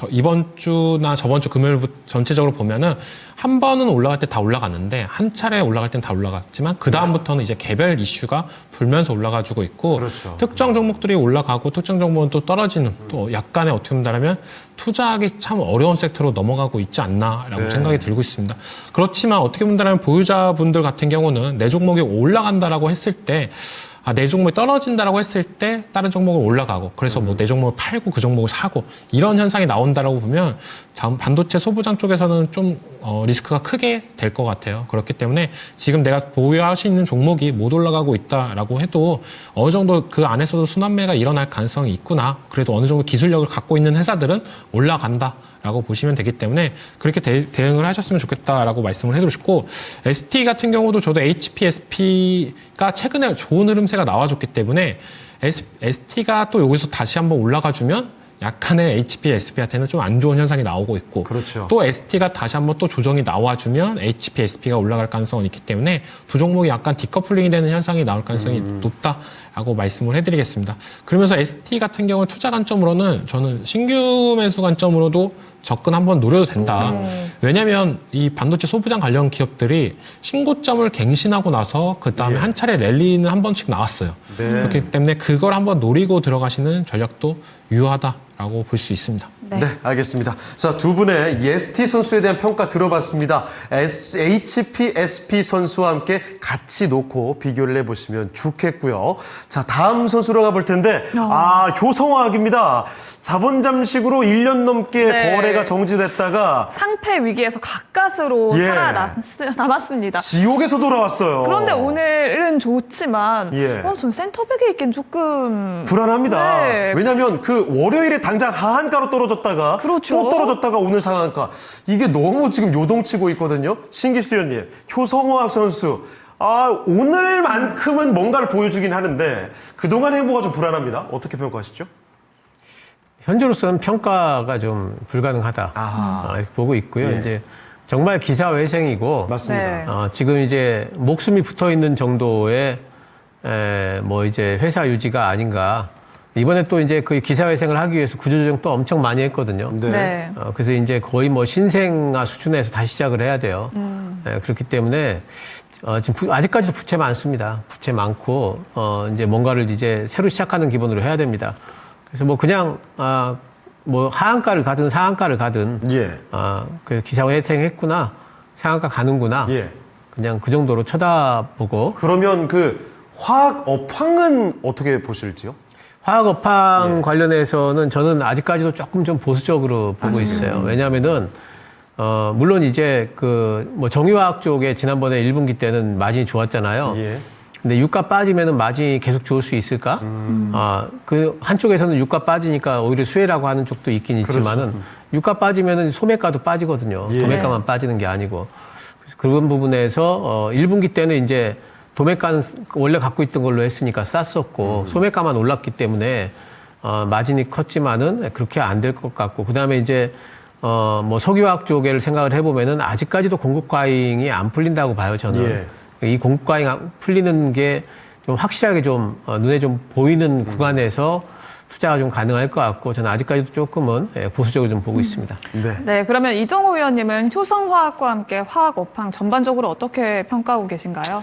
이번 주나 저번 주 금요일부터 전체적으로 보면은 한 번은 올라갈 때 다 올라갔는데 한 차례 올라갈 땐 다 올라갔지만 그 다음부터는 이제 개별 이슈가 불면서 올라가주고 있고 그렇죠. 특정 종목들이 올라가고 특정 종목은 또 떨어지는 또 약간의 어떻게 본다면 투자하기 참 어려운 섹터로 넘어가고 있지 않나라고 네. 생각이 들고 있습니다. 그렇지만 어떻게 본다면 보유자분들 같은 경우는 내 종목이 올라간다라고 했을 때 내 종목이 떨어진다라고 했을 때 다른 종목을 올라가고 그래서 뭐 내 종목을 팔고 그 종목을 사고 이런 현상이 나온다라고 보면 반도체 소부장 쪽에서는 좀 리스크가 크게 될 것 같아요. 그렇기 때문에 지금 내가 보유할 수 있는 종목이 못 올라가고 있다라고 해도 어느 정도 그 안에서도 순환매가 일어날 가능성이 있구나. 그래도 어느 정도 기술력을 갖고 있는 회사들은 올라간다. 라고 보시면 되기 때문에 그렇게 대응을 하셨으면 좋겠다라고 말씀을 해드리고 싶고, ST 같은 경우도 저도 HPSP가 최근에 좋은 흐름세가 나와줬기 때문에 ST가 또 여기서 다시 한번 올라가주면 약간의 HPSP한테는 좀 안 좋은 현상이 나오고 있고, 그렇죠. 또 ST가 다시 한번 또 조정이 나와주면 HPSP가 올라갈 가능성은 있기 때문에 두 종목이 약간 디커플링이 되는 현상이 나올 가능성이 높다라고 말씀을 해드리겠습니다. 그러면서 ST 같은 경우 투자 관점으로는 저는 신규 매수 관점으로도 접근 한번 노려도 된다. 왜냐하면 이 반도체 소부장 관련 기업들이 신고점을 갱신하고 나서 그 다음에 예. 한 차례 랠리는 한 번씩 나왔어요. 네. 그렇기 때문에 그걸 한번 노리고 들어가시는 전략도 유효하다. 라고 볼 수 있습니다. 네. 네, 알겠습니다. 자, 두 분의 예스티 선수에 대한 평가 들어봤습니다. HPSP 선수와 함께 같이 놓고 비교를 해보시면 좋겠고요. 자, 다음 선수로 가볼 텐데, 효성화학입니다. 자본 잠식으로 1년 넘게 네. 거래가 정지됐다가 상패 위기에서 가까스로 예. 살아남았습니다. 지옥에서 돌아왔어요. 그런데 오늘은 좋지만 예. 전 센터백에 있긴 조금 불안합니다. 네. 왜냐하면 그 월요일에 당장 하한가로 떨어졌다가 그렇죠. 또 떨어졌다가 오늘 상한가. 이게 너무 지금 요동치고 있거든요. 신기수 의원님, 효성화학 선수. 오늘만큼은 뭔가를 보여주긴 하는데 그동안 행보가 좀 불안합니다. 어떻게 평가하시죠? 현재로서는 평가가 좀 불가능하다. 이렇게 보고 있고요. 예. 이제 정말 기사회생이고 맞습니다. 네. 지금 이제 목숨이 붙어 있는 정도의 뭐 이제 회사 유지가 아닌가. 이번에 또 이제 그 기사회생을 하기 위해서 구조조정 또 엄청 많이 했거든요. 네. 네. 그래서 이제 거의 뭐 신생아 수준에서 다시 시작을 해야 돼요. 그렇기 때문에 지금 아직까지도 부채 많습니다. 부채 많고 이제 뭔가를 이제 새로 시작하는 기본으로 해야 됩니다. 그래서 뭐 그냥 뭐 하한가를 가든 상한가를 가든 예. 그 기사회생했구나, 상한가 가는구나. 예. 그냥 그 정도로 쳐다보고 그러면 그 화학 업황은 어떻게 보실지요? 화학 업황 관련해서는 저는 아직까지도 조금 좀 보수적으로 보고 있어요. 왜냐하면은 물론 이제 그 뭐 정유화학 쪽에 지난번에 1분기 때는 마진이 좋았잖아요. 예. 근데 유가 빠지면은 마진이 계속 좋을 수 있을까? 그 한쪽에서는 유가 빠지니까 오히려 수혜라고 하는 쪽도 있긴 있지만은 유가 빠지면은 소매가도 빠지거든요. 예. 도매가만 빠지는 게 아니고. 그래서 그런 부분에서 1분기 때는 이제 도매가는 원래 갖고 있던 걸로 했으니까 쌌었고 소매가만 올랐기 때문에 마진이 컸지만은 그렇게 안 될 것 같고, 그다음에 이제 뭐 석유화학 쪽을 생각을 해보면은 아직까지도 공급 과잉이 안 풀린다고 봐요, 저는. 예. 이 공급 과잉 풀리는 게 좀 확실하게 좀 눈에 좀 보이는 구간에서 투자가 좀 가능할 것 같고, 저는 아직까지도 조금은 보수적으로 좀 보고 있습니다. 네. 네, 그러면 이정호 의원님은 효성화학과 함께 화학 업황 전반적으로 어떻게 평가하고 계신가요?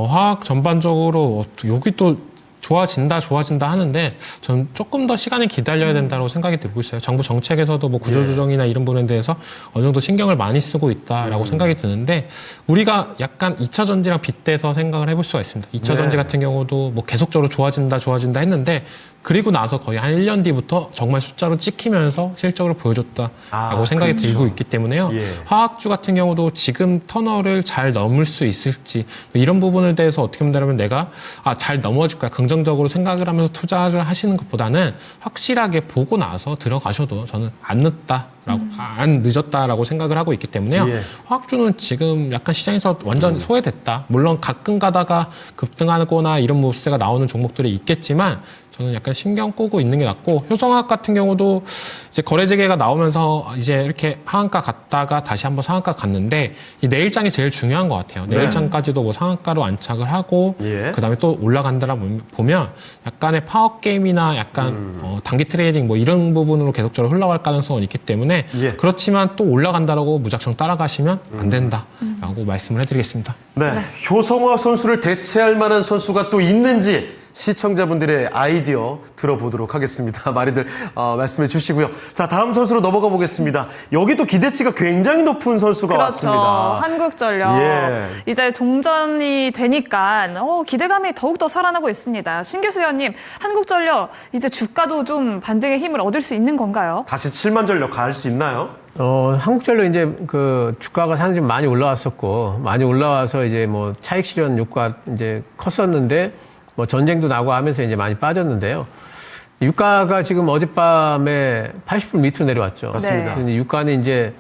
화학 전반적으로 여기 또 좋아진다 하는데 저는 조금 더 시간을 기다려야 된다고 생각이 들고 있어요. 정부 정책에서도 뭐 구조조정이나 이런 부분에 대해서 어느 정도 신경을 많이 쓰고 있다라고 생각이 드는데, 우리가 약간 2차 전지랑 빗대서 생각을 해볼 수가 있습니다. 2차 네. 전지 같은 경우도 뭐 계속적으로 좋아진다 했는데, 그리고 나서 거의 한 1년 뒤부터 정말 숫자로 찍히면서 실적으로 보여줬다라고 생각이 그렇죠. 들고 있기 때문에요. 예. 화학주 같은 경우도 지금 터널을 잘 넘을 수 있을지, 이런 부분에 대해서 어떻게 본다면 내가 잘 넘어질 거야, 긍정적으로 생각을 하면서 투자를 하시는 것보다는 확실하게 보고 나서 들어가셔도 저는 안 늦었다라고 생각을 하고 있기 때문에요. 예. 화학주는 지금 약간 시장에서 완전 소외됐다. 물론 가끔 가다가 급등하거나 이런 모습세가 나오는 종목들이 있겠지만 저는 약간 신경 끄고 있는 게 낫고, 효성화학 같은 경우도 이제 거래 재개가 나오면서 이제 이렇게 하한가 갔다가 다시 한번 상한가 갔는데, 이 내일장이 제일 중요한 것 같아요. 내일장까지도 뭐 상한가로 안착을 하고 예. 그다음에 또 올라간다라 보면 약간의 파워 게임이나 약간 단기 트레이딩 뭐 이런 부분으로 계속적으로 흘러갈 가능성은 있기 때문에 예. 그렇지만 또 올라간다라고 무작정 따라가시면 안 된다라고 말씀을 해드리겠습니다. 네. 효성화 선수를 대체할 만한 선수가 또 있는지 시청자분들의 아이디어 들어보도록 하겠습니다. 많이들 말씀해 주시고요. 자, 다음 선수로 넘어가 보겠습니다. 여기도 기대치가 굉장히 높은 선수가 그렇죠. 왔습니다. 한국전력. 예. 이제 종전이 되니까 기대감이 더욱더 살아나고 있습니다. 신기수 의원님, 한국전력 이제 주가도 좀 반등의 힘을 얻을 수 있는 건가요? 다시 7만 전력 갈 수 있나요? 한국전력 이제 그 주가가 상당히 좀 많이 올라왔었고, 많이 올라와서 이제 뭐 차익 실현 효과 이제 컸었는데, 뭐 전쟁도 나고 하면서 이제 많이 빠졌는데요. 유가가 지금 어젯밤에 80불 밑으로 내려왔죠. 맞습니다. 근데 유가는 이제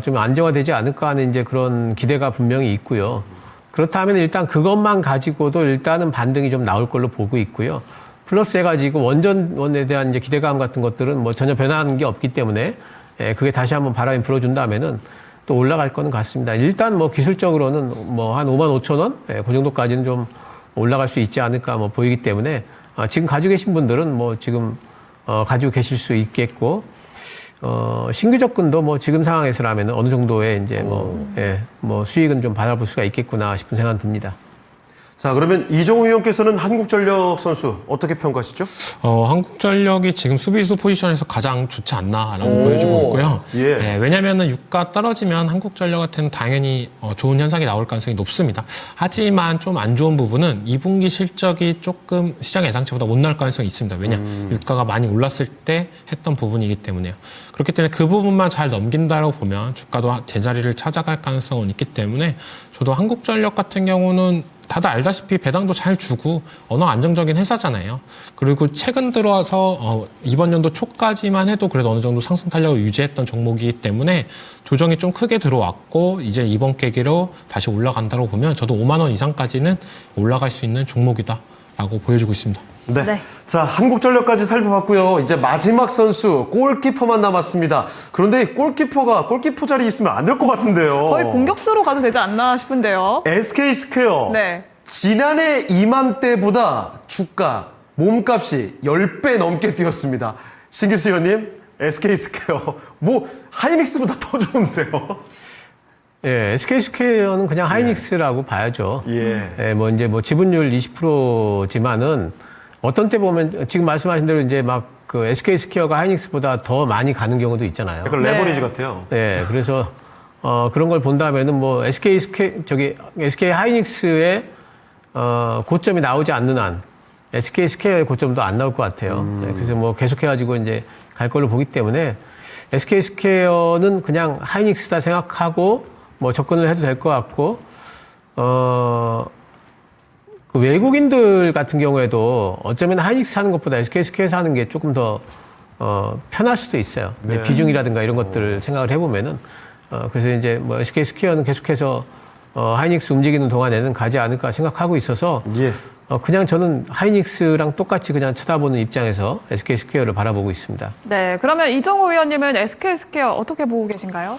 좀 안정화되지 않을까 하는 이제 그런 기대가 분명히 있고요. 그렇다면 일단 그것만 가지고도 일단은 반등이 좀 나올 걸로 보고 있고요. 플러스 해가지고 원전에 대한 이제 기대감 같은 것들은 뭐 전혀 변하는 게 없기 때문에 그게 다시 한번 바람이 불어준다면은 또 올라갈 거는 같습니다. 일단 뭐 기술적으로는 뭐 한 5만 5천 원? 그 정도까지는 좀 올라갈 수 있지 않을까 뭐 보이기 때문에 지금 가지고 계신 분들은 뭐 지금 가지고 계실 수 있겠고, 신규 접근도 뭐 지금 상황에서라면 어느 정도의 이제 뭐 수익은 좀 받아볼 수가 있겠구나 싶은 생각은 듭니다. 자, 그러면 이정우 위원께서는 한국전력 선수 어떻게 평가하시죠? 한국전력이 지금 수비수 포지션에서 가장 좋지 않나라고 보여주고 있고요. 예. 왜냐하면 유가 떨어지면 한국전력한테는 당연히 좋은 현상이 나올 가능성이 높습니다. 하지만 좀 안 좋은 부분은 2분기 실적이 조금 시장 예상치보다 못 나올 가능성이 있습니다. 왜냐? 유가가 많이 올랐을 때 했던 부분이기 때문에요. 그렇기 때문에 그 부분만 잘 넘긴다고 보면 주가도 제자리를 찾아갈 가능성은 있기 때문에 저도 한국전력 같은 경우는 다들 알다시피 배당도 잘 주고 언어 안정적인 회사잖아요. 그리고 최근 들어와서 이번 연도 초까지만 해도 그래도 어느 정도 상승 탄력을 유지했던 종목이기 때문에 조정이 좀 크게 들어왔고 이제 이번 계기로 다시 올라간다고 보면 저도 5만 원 이상까지는 올라갈 수 있는 종목이다라고 보여주고 있습니다. 네. 네. 자, 한국전력까지 살펴봤고요. 이제 마지막 선수 골키퍼만 남았습니다. 그런데 골키퍼가 골키퍼 자리 있으면 안 될 것 같은데요. 거의 공격수로 가도 되지 않나 싶은데요. SK 스퀘어. 네. 지난해 이맘때보다 주가, 몸값이 10배 넘게 뛰었습니다. 신기수 의원님, SK 스퀘어. 뭐 하이닉스보다 더 좋은데요. 예, SK 스퀘어는 그냥 하이닉스라고 봐야죠. 예. 예, 뭐 이제 뭐 지분율 20%지만은 어떤 때 보면 지금 말씀하신 대로 이제 막 그 SK 스퀘어가 하이닉스보다 더 많이 가는 경우도 있잖아요. 약간 네. 레버리지 같아요. 예, 그래서 그런 걸 본다면은 뭐 SK 하이닉스의 고점이 나오지 않는 한 SK 스퀘어의 고점도 안 나올 것 같아요. 예, 그래서 뭐 계속해가지고 이제 갈 걸로 보기 때문에 SK 스퀘어는 그냥 하이닉스다 생각하고 뭐 접근을 해도 될 것 같고 그 외국인들 같은 경우에도 어쩌면 하이닉스 사는 것보다 SK 스퀘어 사는 게 조금 더 편할 수도 있어요. 네. 비중이라든가 이런 것들을 생각을 해보면은 그래서 이제 뭐 SK 스퀘어는 계속해서 하이닉스 움직이는 동안에는 가지 않을까 생각하고 있어서 예. 그냥 저는 하이닉스랑 똑같이 그냥 쳐다보는 입장에서 SK 스퀘어를 바라보고 있습니다. 네. 그러면 이정우 위원님은 SK 스퀘어 어떻게 보고 계신가요?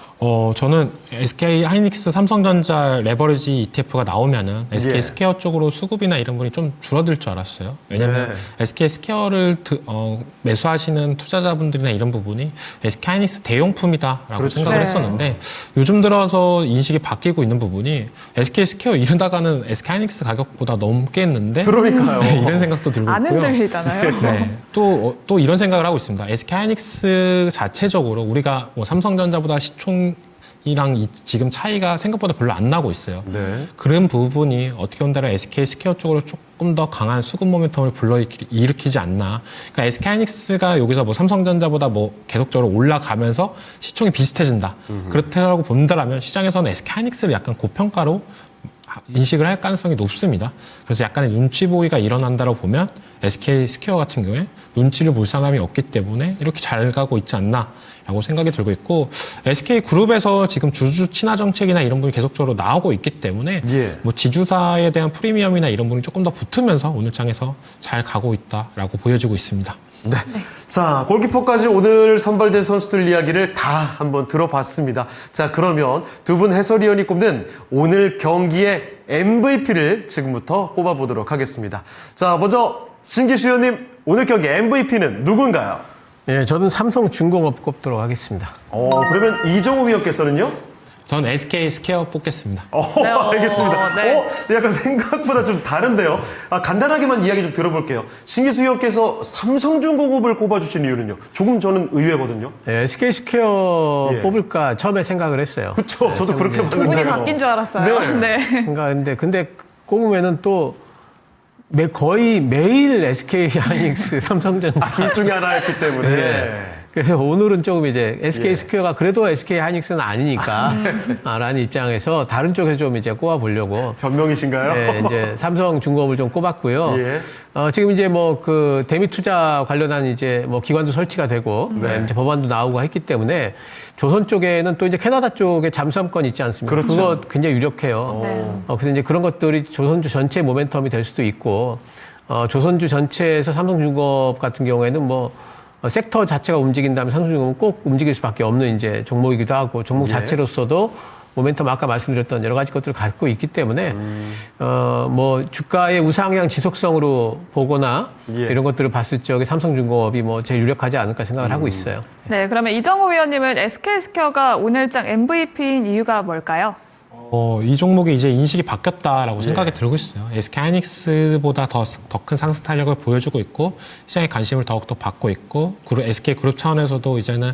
저는 SK 하이닉스 삼성전자 레버리지 ETF가 나오면은 SK 예. 스퀘어 쪽으로 수급이나 이런 분이 좀 줄어들 줄 알았어요. 왜냐면 네. SK 스퀘어를 매수하시는 투자자분들이나 이런 부분이 SK 하이닉스 대용품이다라고 그렇죠. 생각을 네. 했었는데 요즘 들어서 인식이 바뀌고 있는 부분이 SK 스퀘어 이러다가는 SK 하이닉스 가격보다 넘겠는데 그러니까요. 네, 이런 생각도 들고 안 있고요. 흔들리잖아요. 네. 또 이런 생각을 하고 있습니다. SK 하이닉스 자체적으로 우리가 뭐 삼성전자보다 시총이랑 지금 차이가 생각보다 별로 안 나고 있어요. 네. 그런 부분이 어떻게 본다면 SK 스퀘어 쪽으로 조금 더 강한 수급 모멘텀을 불러일으키지 않나. 그러니까 SK 하이닉스가 여기서 뭐 삼성전자보다 뭐 계속적으로 올라가면서 시총이 비슷해진다. 그렇다라고 본다라면 시장에서는 SK 하이닉스를 약간 고평가로 인식을 할 가능성이 높습니다. 그래서 약간의 눈치 보기가 일어난다고 보면 SK 스퀘어 같은 경우에 눈치를 볼 사람이 없기 때문에 이렇게 잘 가고 있지 않나라고 생각이 들고 있고 SK 그룹에서 지금 주주 친화 정책이나 이런 부분이 계속적으로 나오고 있기 때문에 예. 뭐 지주사에 대한 프리미엄이나 이런 부분이 조금 더 붙으면서 오늘 장에서 잘 가고 있다라고 보여지고 있습니다. 네. 자, 골키퍼까지 오늘 선발된 선수들 이야기를 다 한번 들어봤습니다. 자, 그러면 두 분 해설위원이 꼽는 오늘 경기의 MVP를 지금부터 꼽아보도록 하겠습니다. 자, 먼저 신기수 위원님, 오늘 경기 MVP는 누군가요? 예, 저는 삼성중공업 꼽도록 하겠습니다. 그러면 이정우 위원께서는요? 전 SK 스퀘어 뽑겠습니다. 네, 알겠습니다. 네. 약간 생각보다 좀 다른데요. 간단하게만 이야기 좀 들어볼게요. 신기수 위원께서 삼성중공업을 꼽아주신 이유는요? 조금 저는 의외거든요. 예, SK 스퀘어 예. 뽑을까 처음에 생각을 했어요. 그쵸? 저도 그렇게 두 분이 봤는데요. 바뀐 줄 알았어요. 네. 네. 근데 꼽으면은 또 거의 매일 SK 하이닉스, 삼성전자. 둘 중에 하나였기 때문에. 네. 그래서 오늘은 조금 이제 SK 예. 스퀘어가 그래도 SK 하이닉스는 아니니까 라는 입장에서 다른 쪽에서 좀 이제 꼽아보려고 변명이신가요? 네, 이제 삼성중공업을 좀 꼽았고요. 예. 지금 이제 뭐 그 대미 투자 관련한 이제 뭐 기관도 설치가 되고 네. 이제 법안도 나오고 했기 때문에 조선 쪽에는 또 이제 캐나다 쪽에 잠수함권 있지 않습니까? 그렇죠. 그거 굉장히 유력해요. 네. 그래서 이제 그런 것들이 조선주 전체 모멘텀이 될 수도 있고 조선주 전체에서 삼성중공업 같은 경우에는 뭐 섹터 자체가 움직인다면 삼성중공업은 꼭 움직일 수밖에 없는 이제 종목이기도 하고 종목 예. 자체로서도 모멘텀 아까 말씀드렸던 여러 가지 것들을 갖고 있기 때문에 뭐 주가의 우상향 지속성으로 보거나 예. 이런 것들을 봤을 적에 삼성중공업이 뭐 제일 유력하지 않을까 생각을 하고 있어요. 네, 그러면 이정우 위원님은 SK 스퀘어가 오늘장 MVP인 이유가 뭘까요? 이 종목이 이제 인식이 바뀌었다라고 생각이 들고 있어요. SK 하이닉스보다 더 큰 상승 탄력을 보여주고 있고 시장의 관심을 더욱더 받고 있고 SK 그룹 차원에서도 이제는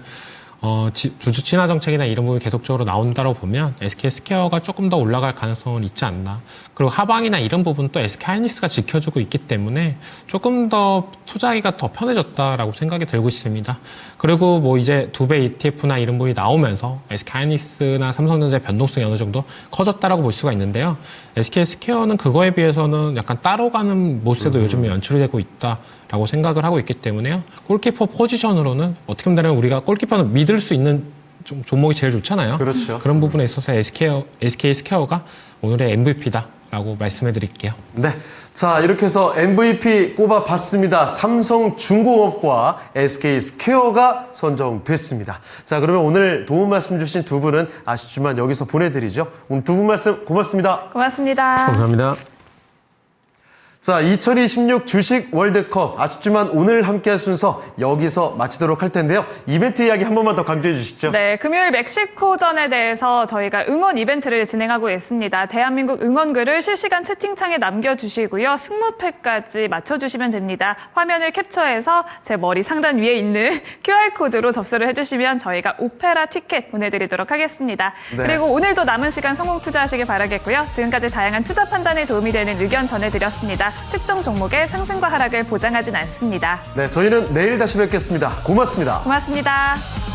주주 친화 정책이나 이런 부분이 계속적으로 나온다고 보면 SK 스퀘어가 조금 더 올라갈 가능성은 있지 않나. 그리고 하방이나 이런 부분 또 SK 하이닉스가 지켜주고 있기 때문에 조금 더 투자하기가 더 편해졌다라고 생각이 들고 있습니다. 그리고 뭐 이제 2배 ETF나 이런 부분이 나오면서 SK 하이닉스나 삼성전자의 변동성이 어느 정도 커졌다라고 볼 수가 있는데요. SK 스퀘어는 그거에 비해서는 약간 따로 가는 모습도 요즘에 연출이 되고 있다라고 생각을 하고 있기 때문에요. 골키퍼 포지션으로는 어떻게 보면 우리가 골키퍼는 믿을 수 있는 종목이 제일 좋잖아요. 그렇죠. 그런 부분에 있어서 SK 스퀘어가 오늘의 MVP다라고 말씀해 드릴게요. 네. 자, 이렇게 해서 MVP 꼽아봤습니다. 삼성중공업과 SK 스퀘어가 선정됐습니다. 자, 그러면 오늘 도움 말씀 주신 두 분은 아쉽지만 여기서 보내드리죠. 오늘 두 분 말씀 고맙습니다. 고맙습니다. 감사합니다. 자, 2026 주식 월드컵. 아쉽지만 오늘 함께할 순서 여기서 마치도록 할 텐데요. 이벤트 이야기 한 번만 더 강조해 주시죠. 네, 금요일 멕시코전에 대해서 저희가 응원 이벤트를 진행하고 있습니다. 대한민국 응원글을 실시간 채팅창에 남겨주시고요. 승무패까지 맞춰주시면 됩니다. 화면을 캡처해서 제 머리 상단 위에 있는 QR코드로 접수를 해주시면 저희가 오페라 티켓 보내드리도록 하겠습니다. 네. 그리고 오늘도 남은 시간 성공 투자하시길 바라겠고요. 지금까지 다양한 투자 판단에 도움이 되는 의견 전해드렸습니다. 특정 종목의 상승과 하락을 보장하진 않습니다. 네, 저희는 내일 다시 뵙겠습니다. 고맙습니다. 고맙습니다.